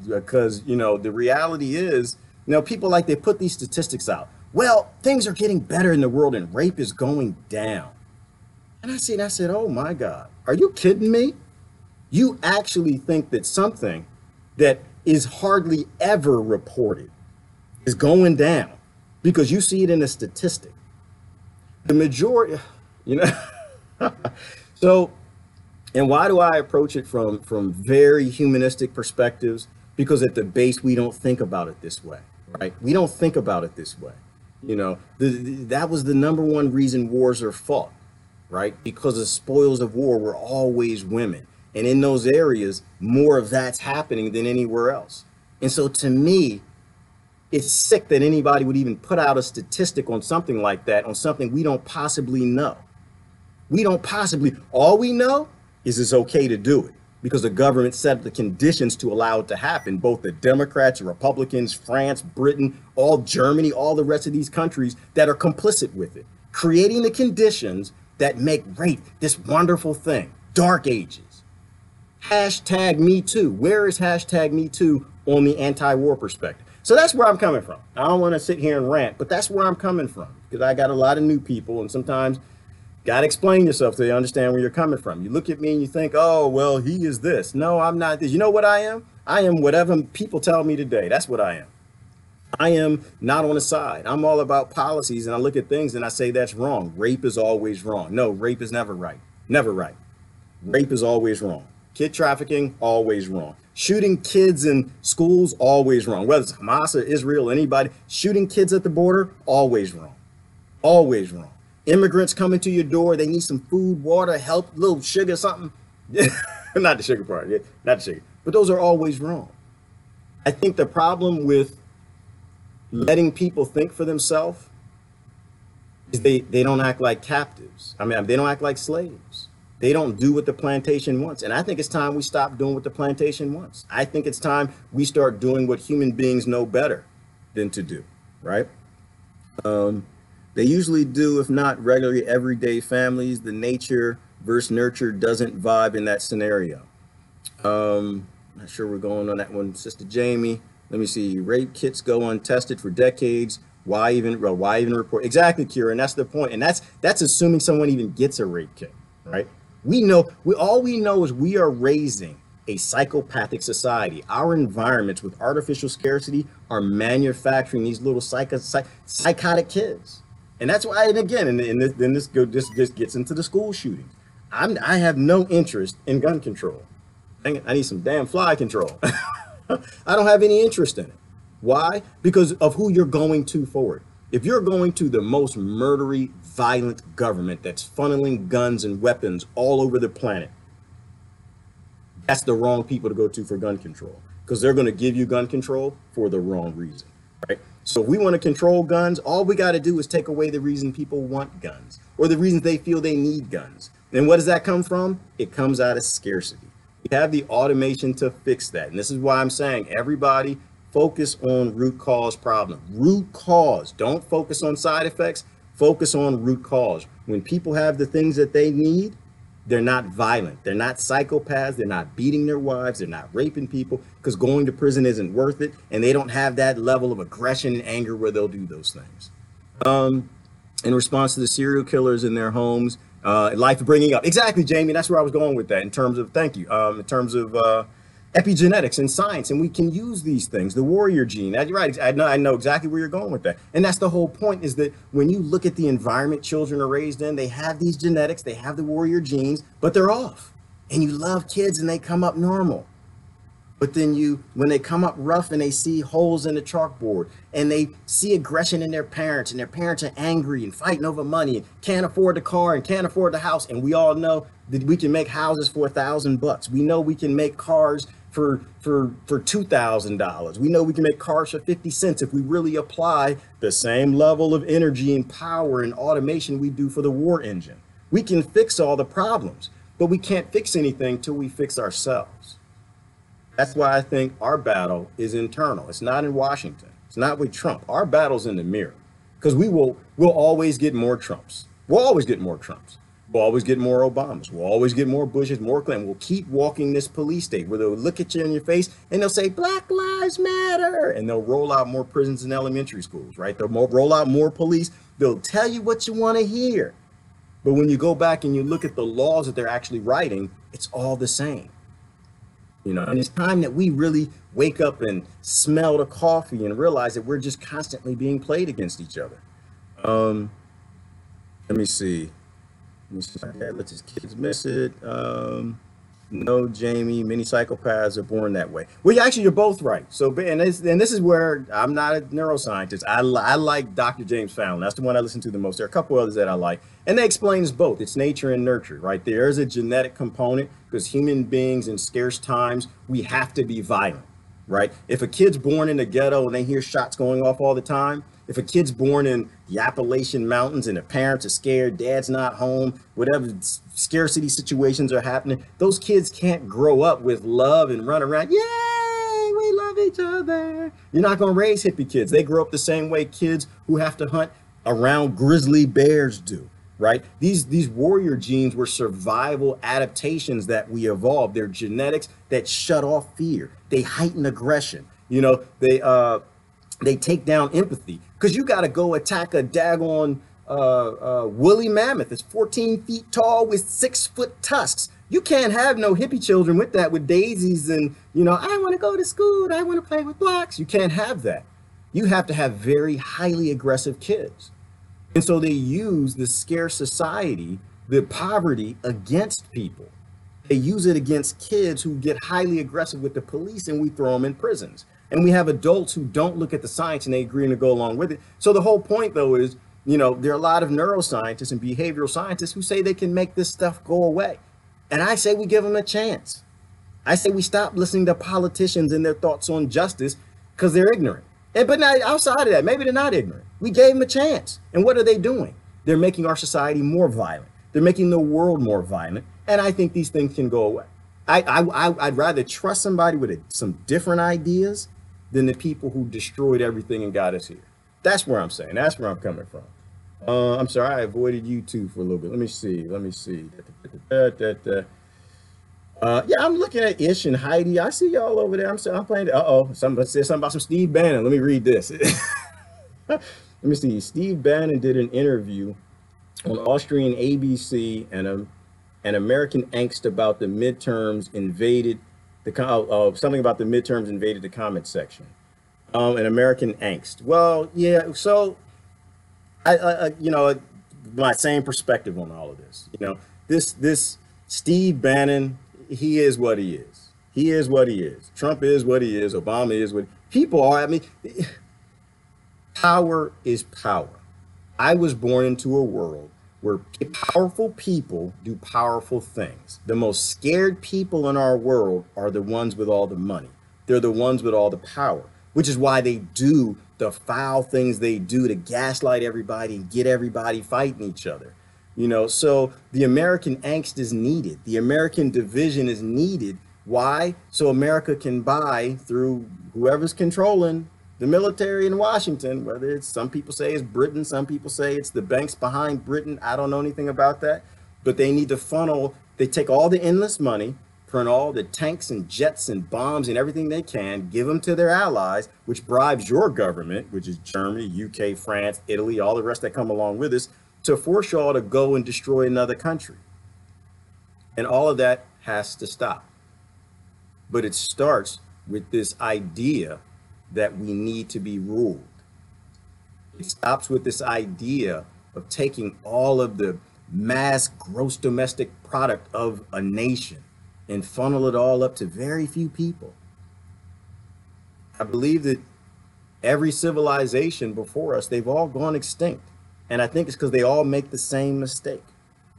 Because you know the reality is, you know, people like they put these statistics out. Well, things are getting better in the world and rape is going down. And I said, oh my God, are you kidding me? You actually think that something that is hardly ever reported is going down because you see it in a statistic. The majority, you know, so. And why do I approach it from very humanistic perspectives? Because at the base, we don't think about it this way, right? We don't think about it this way. You know, that was the number one reason wars are fought, right? Because the spoils of war were always women. And in those areas, more of that's happening than anywhere else. And so to me, it's sick that anybody would even put out a statistic on something like that, on something we don't possibly know. We don't possibly, all we know is it's okay to do it because the government set up the conditions to allow it to happen. Both the Democrats, Republicans, France, Britain, all Germany, all the rest of these countries that are complicit with it, creating the conditions that make rape this wonderful thing. Dark ages. Hashtag Me Too. Where is hashtag Me Too on the anti-war perspective? So that's where I'm coming from. I don't want to sit here and rant, but that's where I'm coming from because I got a lot of new people, and sometimes got to explain yourself so they understand where you're coming from. You look at me and you think, oh, well, he is this. No, I'm not this. You know what I am? I am whatever people tell me today. That's what I am. I am not on the side. I'm all about policies, and I look at things and I say that's wrong. Rape is always wrong. No, rape is never right. Never right. Rape is always wrong. Kid trafficking, always wrong. Shooting kids in schools, always wrong. Whether it's Hamas or Israel, anybody, shooting kids at the border, always wrong. Always wrong. Immigrants coming to your door, they need some food, water, help, little sugar, something. Not the sugar part, not the sugar. But those are always wrong. I think the problem with letting people think for themselves is they don't act like captives. I mean, they don't act like slaves. They don't do what the plantation wants. And I think it's time we stop doing what the plantation wants. I think it's time we start doing what human beings know better than to do, right? They usually do, if not regularly, everyday families. The nature versus nurture doesn't vibe in that scenario. Not sure we're going on that one. Sister Jamie, let me see. Rape kits go untested for decades. Why even report? Exactly, Kira, and that's the point. And that's assuming someone even gets a rape kit, right? All we know is we are raising a psychopathic society. Our environments with artificial scarcity are manufacturing these little psychotic kids. And that's why, and again, then this gets into the school shootings. I have no interest in gun control. Dang it, I need some damn fly control. I don't have any interest in it. Why? Because of who you're going to for it. If you're going to the most murdery, violent government that's funneling guns and weapons all over the planet, that's the wrong people to go to for gun control, because they're going to give you gun control for the wrong reason, right? So if we want to control guns, all we got to do is take away the reason people want guns or the reasons they feel they need guns. And what does that come from? It comes out of scarcity. We have the automation to fix that. And this is why I'm saying everybody focus on root cause problem. Root cause. Don't focus on side effects. Focus on root cause. When people have the things that they need, they're not violent. They're not psychopaths. They're not beating their wives. They're not raping people, because going to prison isn't worth it. And they don't have that level of aggression and anger where they'll do those things. In response to the serial killers in their homes, life bringing up. Exactly, Jamie. That's where I was going with that in terms of, thank you, in terms of epigenetics and science. And we can use these things, the warrior gene. You're right. I know exactly where you're going with that. And that's the whole point, is that when you look at the environment children are raised in, they have these genetics, they have the warrior genes, but they're off. And you love kids and they come up normal. But then when they come up rough and they see holes in the chalkboard and they see aggression in their parents, and their parents are angry and fighting over money and can't afford the car and can't afford the house. And we all know that we can make houses for $1,000. We know we can make cars for $2,000. We know we can make cars for 50 cents if we really apply the same level of energy and power and automation we do for the war engine. We can fix all the problems, but we can't fix anything till we fix ourselves. That's why I think our battle is internal. It's not in Washington. It's not with Trump. Our battle's in the mirror, because we'll always get more Trumps. We'll always get more Trumps. We'll always get more Obamas. We'll always get more Bushes, more Clinton. We'll keep walking this police state where they'll look at you in your face and they'll say, Black Lives Matter. And they'll roll out more prisons and elementary schools, right? They'll roll out more police. They'll tell you what you want to hear. But when you go back and you look at the laws that they're actually writing, it's all the same. You know, and it's time that we really wake up and smell the coffee and realize that we're just constantly being played against each other. Let me see. Okay, let these kids miss it. No, Jamie, many psychopaths are born that way. Well, actually, you're both right. So, and this is where I'm not a neuroscientist. I like Dr. James Fallon. That's the one I listen to the most. There are a couple others that I like. And they explain this both. It's nature and nurture, right? There's a genetic component, because human beings in scarce times, we have to be violent, right? If a kid's born in the ghetto and they hear shots going off all the time, if a kid's born in the Appalachian Mountains and the parents are scared, dad's not home, whatever scarcity situations are happening, those kids can't grow up with love and run around, yay, we love each other. You're not going to raise hippie kids. They grow up the same way kids who have to hunt around grizzly bears do, right? These warrior genes were survival adaptations that we evolved. They're genetics that shut off fear. They heighten aggression. You know, they take down empathy, because you got to go attack a daggone woolly mammoth that's 14 feet tall with 6-foot tusks. You can't have no hippie children with that, with daisies and, you know, I want to go to school, I want to play with blocks. You can't have that. You have to have very highly aggressive kids. And so they use the scarce society, the poverty, against people. They use it against kids who get highly aggressive with the police, and we throw them in prisons. And we have adults who don't look at the science and they agree to go along with it. So the whole point, though, is, you know, there are a lot of neuroscientists and behavioral scientists who say they can make this stuff go away. And I say we give them a chance. I say we stop listening to politicians and their thoughts on justice, because they're ignorant. But not outside of that, maybe they're not ignorant. We gave them a chance. And what are they doing? They're making our society more violent. They're making the world more violent. And I think these things can go away. I'd rather trust somebody with some different ideas than the people who destroyed everything and got us here. That's where I'm saying. That's where I'm coming from. I'm sorry, I avoided you too for a little bit. Let me see. Yeah, I'm looking at Ish and Heidi. I see y'all over there. I'm playing. Somebody said something about some Steve Bannon. Let me read this. Let me see. Steve Bannon did an interview on Austrian ABC, and and American angst about the midterms invaded something about the midterms invaded the comment section. And American angst. Well, yeah. So you know, my same perspective on all of this. You know, this Steve Bannon, he is what he is. He is what he is. Trump is what he is. Obama is what people are. I mean, power is power. I was born into a world where powerful people do powerful things. The most scared people in our world are the ones with all the money. They're the ones with all the power, which is why they do the foul things they do to gaslight everybody and get everybody fighting each other. You know, so the American angst is needed. The American division is needed. Why? So America can buy through whoever's controlling the military in Washington, whether it's, some people say it's Britain, some people say it's the banks behind Britain. I don't know anything about that, but they need to funnel, they take all the endless money, print all the tanks and jets and bombs and everything they can, give them to their allies, which bribes your government, which is Germany, UK, France, Italy, all the rest that come along with us, to force y'all to go and destroy another country. And all of that has to stop. But it starts with this idea that we need to be ruled. It stops with this idea of taking all of the mass gross domestic product of a nation and funnel it all up to very few people. I believe that every civilization before us, they've all gone extinct. And I think it's because they all make the same mistake.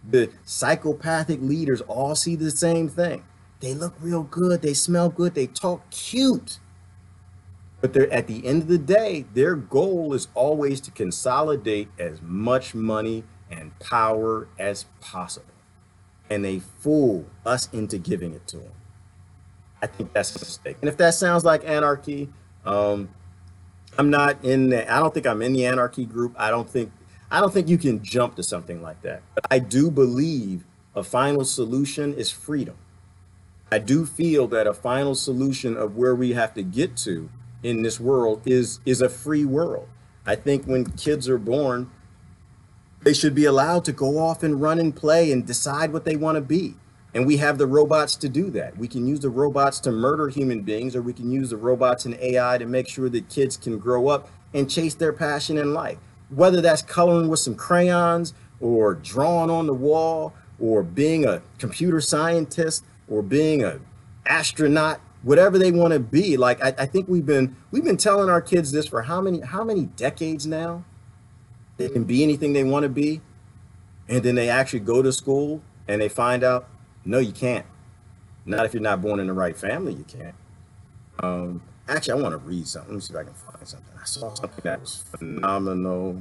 The psychopathic leaders all see the same thing. They look real good, they smell good, they talk cute. But they're, at the end of the day, their goal is always to consolidate as much money and power as possible. And they fool us into giving it to them. I think that's a mistake. And if that sounds like anarchy, I'm not in the, I don't think I'm in the anarchy group. I don't think you can jump to something like that. But I do believe a final solution is freedom. I do feel that a final solution of where we have to get to in this world is a free world. I think when kids are born, they should be allowed to go off and run and play and decide what they want to be. And we have the robots to do that. We can use the robots to murder human beings, or we can use the robots and AI to make sure that kids can grow up and chase their passion in life. Whether that's coloring with some crayons, or drawing on the wall, or being a computer scientist, or being an astronaut, whatever they want to be. Like I think we've been telling our kids this for how many decades now? They can be anything they want to be, and then they actually go to school and they find out, no, you can't. Not if you're not born in the right family, you can't. Actually, I want to read something. Let me see if I can find something. I saw something that was phenomenal.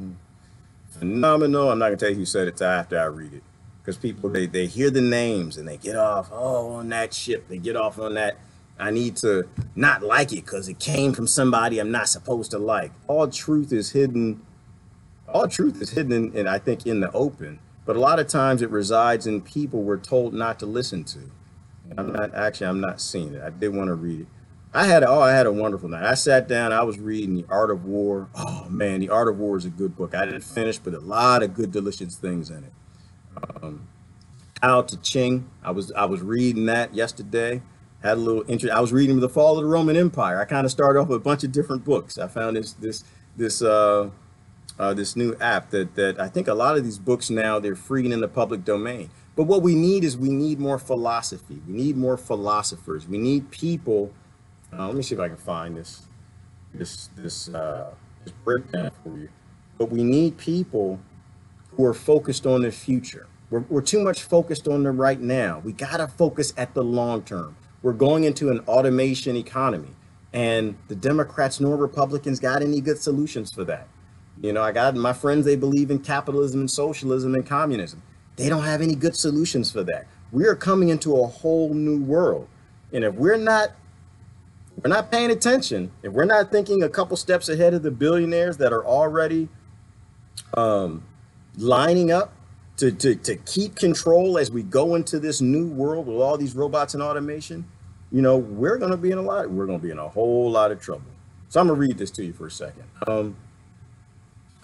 Phenomenal. I'm not gonna tell you who said it till after I read it, because people they hear the names and they get off, oh, on that ship. They get off on that. I need to not like it because it came from somebody I'm not supposed to like. All truth is hidden. All truth is hidden, and I think in the open. But a lot of times it resides in people we're told not to listen to. I'm not seeing it. I did want to read it. I had a wonderful night. I sat down, I was reading The Art of War. Oh man, The Art of War is a good book. I didn't finish, but a lot of good, delicious things in it. Out to Ching. I was reading that yesterday. Had a little interest. I was reading The Fall of the Roman Empire. I kind of started off with a bunch of different books. I found this new app that I think a lot of these books now, they're free and in the public domain. But what we need more philosophy. We need more philosophers. We need people. Let me see if I can find this breakdown for you. But we need people who are focused on the future. We're too much focused on the right now. We gotta focus at the long term. We're going into an automation economy, and the Democrats nor Republicans got any good solutions for that. You know, I got my friends, they believe in capitalism and socialism and communism. They don't have any good solutions for that. We are coming into a whole new world. And if we're not paying attention, if we're not thinking a couple steps ahead of the billionaires that are already lining up to keep control as we go into this new world with all these robots and automation, you know, we're going to be in a whole lot of trouble. So I'm going to read this to you for a second.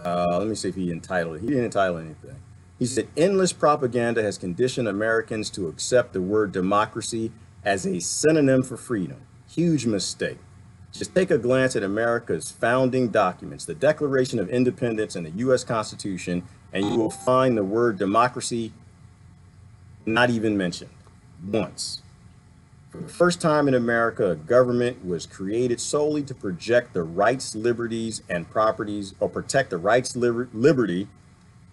Let me see if he entitled it. He didn't entitle anything. He said, endless propaganda has conditioned Americans to accept the word democracy as a synonym for freedom. Huge mistake. Just take a glance at America's founding documents, the Declaration of Independence and the U.S. Constitution, and you will find the word democracy not even mentioned once. For the first time in America, a government was created solely to project the rights, liberties, and properties, or protect the rights, liberty,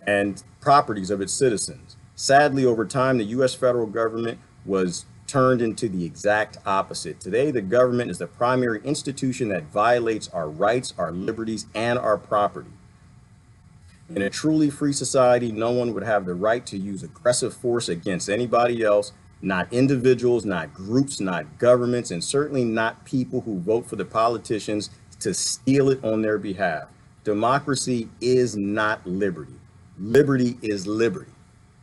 and properties of its citizens. Sadly, over time, the U.S. federal government was turned into the exact opposite. Today, the government is the primary institution that violates our rights, our liberties, and our property. In a truly free society, no one would have the right to use aggressive force against anybody else, not individuals, not groups, not governments, and certainly not people who vote for the politicians to steal it on their behalf. Democracy is not liberty. Liberty is liberty,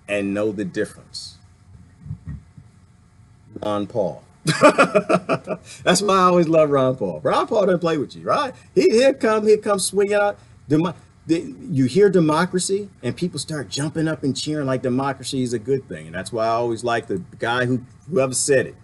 and know the difference. Ron Paul. That's why I always love Ron Paul. Ron Paul doesn't play with you, right? Here comes swinging out. You hear democracy, and people start jumping up and cheering like democracy is a good thing. And that's why I always like the guy whoever said it.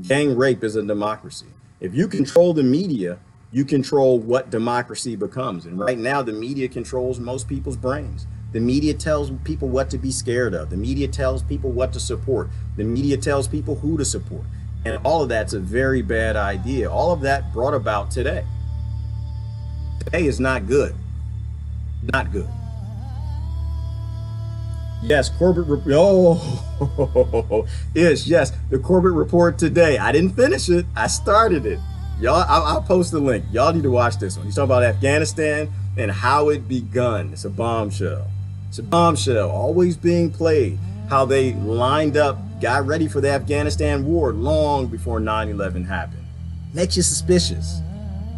Gang rape is a democracy. If you control the media, you control what democracy becomes. And right now, the media controls most people's brains. The media tells people what to be scared of. The media tells people what to support. The media tells people who to support. And all of that's a very bad idea. All of that brought about today. Today is not good. Not good. Yes, Corbett. Yes. The Corbett report today. I didn't finish it. I started it. Y'all, I'll post the link. Y'all need to watch this one. He's talking about Afghanistan and how it begun. It's a bombshell. It's a bombshell, always being played. How they lined up, got ready for the Afghanistan war long before 9/11 happened. Makes you suspicious.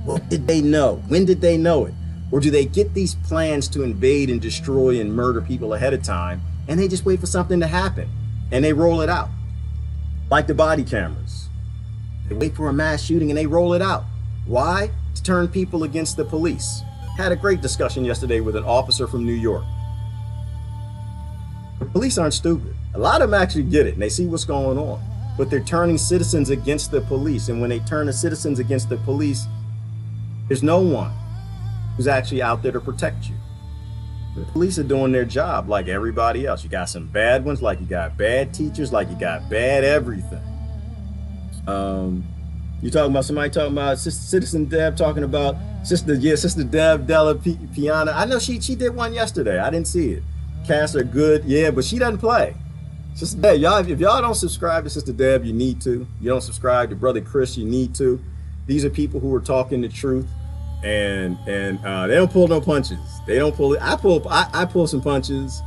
What did they know? When did they know it? Or do they get these plans to invade and destroy and murder people ahead of time, and they just wait for something to happen and they roll it out? Like the body cameras. They wait for a mass shooting and they roll it out. Why? To turn people against the police. Had a great discussion yesterday with an officer from New York. The police aren't stupid. A lot of them actually get it and they see what's going on, but they're turning citizens against the police. And when they turn the citizens against the police, there's no one who's actually out there to protect you. The police are doing their job like everybody else. You got some bad ones, like you got bad teachers, like you got bad everything. You talking about somebody talking about Citizen Deb talking about Sister Deb Della Piana. I know she did one yesterday. I didn't see it. Casts are good, yeah, but she doesn't play. Sister Deb, y'all, if y'all don't subscribe to Sister Deb, you need to. You don't subscribe to Brother Chris, you need to. These are people who are talking the truth, and they don't pull no punches. They don't pull it. I pull some punches.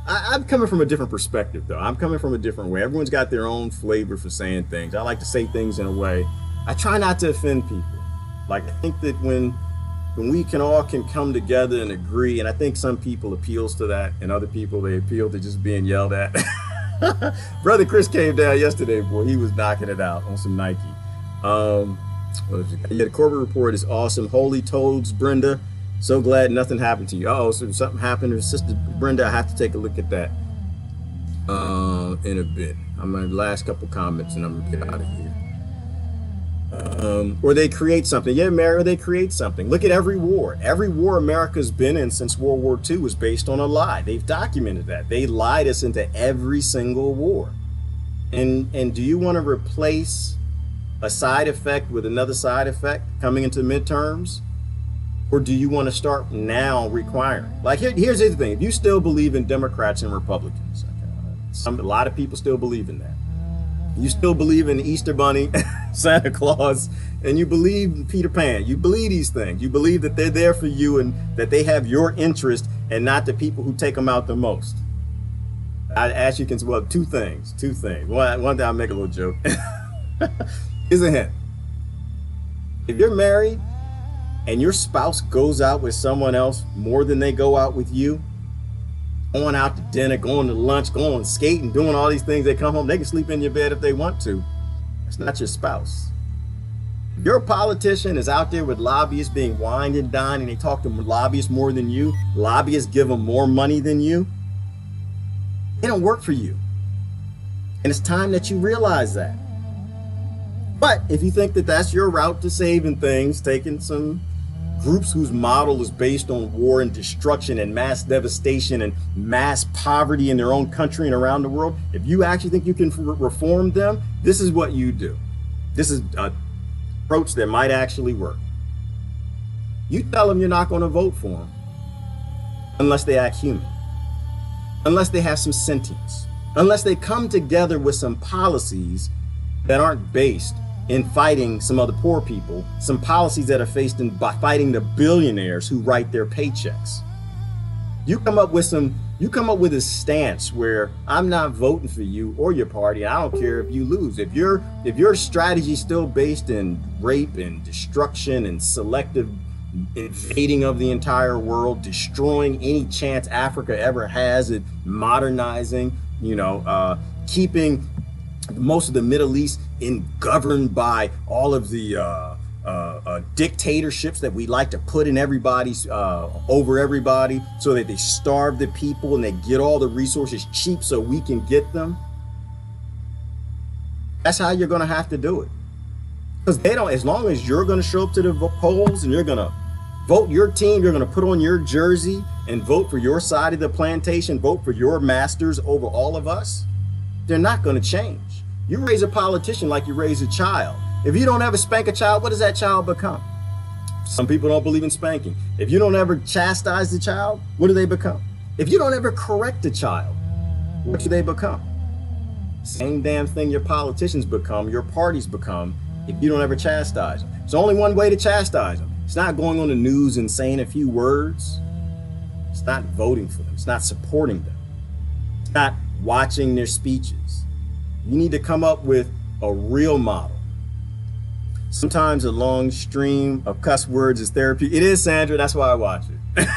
I'm coming from a different perspective, though. I'm coming from a different way. Everyone's got their own flavor for saying things. I like to say things in a way. I try not to offend people. Like, I think that when we can come together and agree, and I think some people appeals to that, and other people, they appeal to just being yelled at. Brother Chris came down yesterday, boy, he was knocking it out on some Nike. Yeah, the Corbett report is awesome. Holy toads, Brenda. So glad nothing happened to you. Uh-oh, so something happened to Sister Brenda. I have to take a look at that in a bit. I'm on the last couple comments and I'm gonna get out of here. Or they create something. Yeah, Mary, they create something. Look at every war. Every war America's been in since World War II was based on a lie. They've documented that. They lied us into every single war. And do you want to replace a side effect with another side effect coming into midterms? Or do you want to start now requiring? Like, here's the thing. If you still believe in Democrats and Republicans, a lot of people still believe in that. You still believe in the Easter Bunny, Santa Claus, and you believe in Peter Pan. You believe these things. You believe that they're there for you and that they have your interest and not the people who take them out the most. I ask you, well, two things. One day I'll make a little joke. Here's a hint. If you're married and your spouse goes out with someone else more than they go out with you, going out to dinner, going to lunch, going skating, doing all these things, they come home, they can sleep in your bed if they want to. It's not your spouse. If your politician is out there with lobbyists being wined and dined and they talk to lobbyists more than you, lobbyists give them more money than you, They don't work for you. And it's time that you realize that. But if you think that that's your route to saving things, taking some groups whose model is based on war and destruction and mass devastation and mass poverty in their own country and around the world, if you actually think you can reform them, this is what you do. This is an approach that might actually work. You tell them you're not going to vote for them unless they act human, unless they have some sentience, unless they come together with some policies that aren't based in fighting some other poor people, some policies that are faced in by fighting the billionaires who write their paychecks. You come up with a stance where I'm not voting for you or your party. I don't care if you lose. If your strategy is still based in rape and destruction and selective invading of the entire world, destroying any chance Africa ever has at modernizing, keeping most of the Middle East governed by all of the dictatorships that we like to put in everybody's over everybody, so that they starve the people and they get all the resources cheap so we can get them. That's how you're going to have to do it, because they don't. As long as you're going to show up to the polls and you're going to vote your team, you're going to put on your jersey and vote for your side of the plantation, vote for your masters over all of us, they're not going to change. You raise a politician like you raise a child. If you don't ever spank a child, what does that child become? Some people don't believe in spanking. If you don't ever chastise the child, what do they become? If you don't ever correct a child, what do they become? Same damn thing your politicians become, your parties become, if you don't ever chastise them. There's only one way to chastise them. It's not going on the news and saying a few words. It's not voting for them. It's not supporting them. It's not watching their speeches. You need to come up with a real model. Sometimes a long stream of cuss words is therapy. It is, Sandra. That's why I watch it.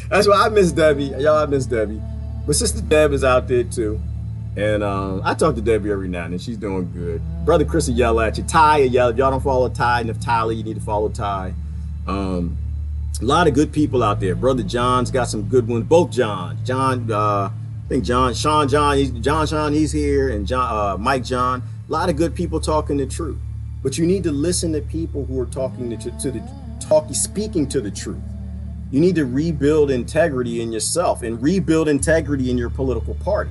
That's why I miss Debbie. Y'all, I miss Debbie. But Sister Deb is out there too. And I talk to Debbie every now and then. She's doing good. Brother Chris will yell at you. Ty will yell. If y'all don't follow Ty, and if Tyler, you need to follow Ty. A lot of good people out there. Brother John's got some good ones. Both Johns. I think Sean, he's here, and Mike John. A lot of good people talking the truth. But you need to listen to people who are speaking to the truth. You need to rebuild integrity in yourself and rebuild integrity in your political party.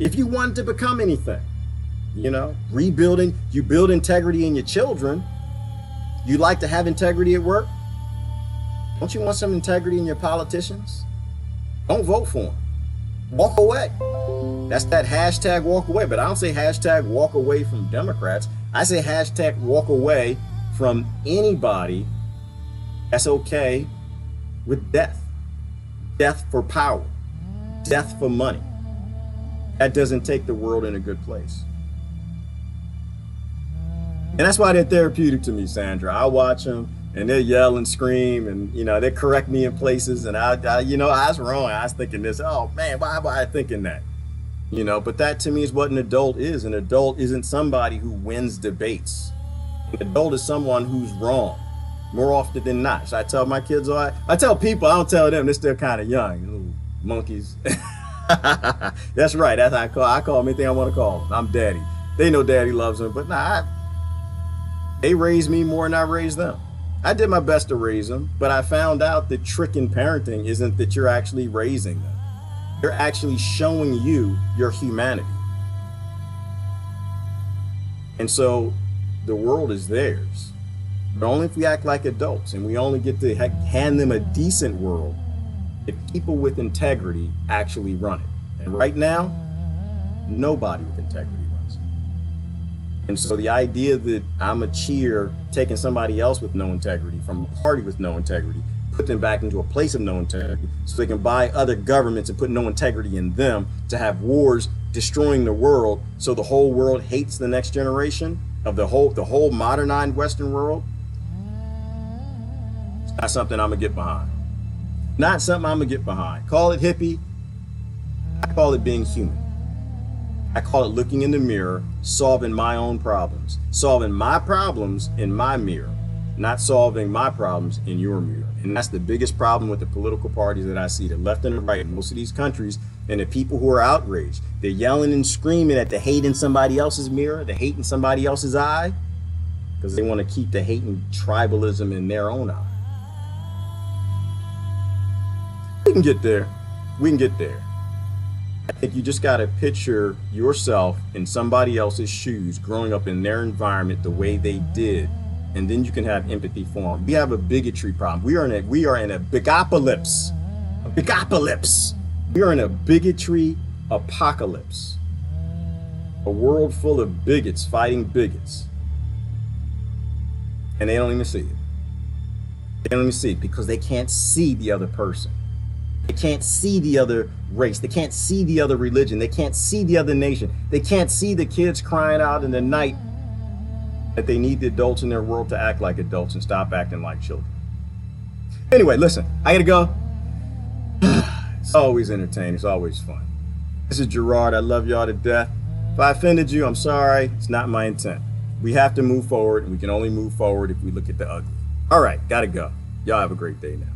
If you want to become anything, you build integrity in your children. You like to have integrity at work? Don't you want some integrity in your politicians? Don't vote for them. Walk away. That's that hashtag walk away. But I don't say hashtag walk away from Democrats. I say hashtag walk away from anybody that's okay with death. Death for power. Death for money. That doesn't take the world in a good place. And that's why they're therapeutic to me, Sandra. I watch them and they yell and scream, and they correct me in places, and I was wrong. I was thinking this. Oh man, why am I thinking that? But that to me is what an adult is. An adult isn't somebody who wins debates. An adult is someone who's wrong more often than not. So I tell my kids, I tell people, I don't tell them. They're still kind of young, little monkeys. That's right. That's how I call them anything I want to call them. I'm daddy. They know daddy loves them, but they raised me more than I raised them. I did my best to raise them, but I found out that trick in parenting isn't that you're actually raising them. They're actually showing you your humanity. And so the world is theirs, but only if we act like adults, and we only get to hand them a decent world if people with integrity actually run it. And right now, nobody with integrity runs it. And so the idea that I'm a cheer taking somebody else with no integrity from a party with no integrity, put them back into a place of no integrity so they can buy other governments and put no integrity in them to have wars destroying the world so the whole world hates the next generation of the whole modernized Western world. It's not something I'm gonna get behind. Not something I'm gonna get behind. Call it hippie. I call it being human. I call it looking in the mirror, solving my own problems, solving my problems in my mirror, not solving my problems in your mirror. And that's the biggest problem with the political parties that I see, the left and the right in most of these countries, and the people who are outraged. They're yelling and screaming at the hate in somebody else's mirror, the hate in somebody else's eye, because they want to keep the hate and tribalism in their own eye. We can get there. We can get there. I think you just got to picture yourself in somebody else's shoes, growing up in their environment the way they did, and then you can have empathy for them. We have a bigotry problem. We are in a bigopocalypse. A bigopocalypse. We are in a bigotry apocalypse. A world full of bigots fighting bigots. And they don't even see it. They don't even see it because they can't see the other person. They can't see the other race. They can't see the other religion. They can't see the other nation. They can't see the kids crying out in the night that they need the adults in their world to act like adults and stop acting like children. Anyway, listen, I gotta go. It's always entertaining. It's always fun. This is Gerard. I love y'all to death. If I offended you, I'm sorry. It's not my intent. We have to move forward, and we can only move forward if we look at the ugly. All right, gotta go. Y'all have a great day now.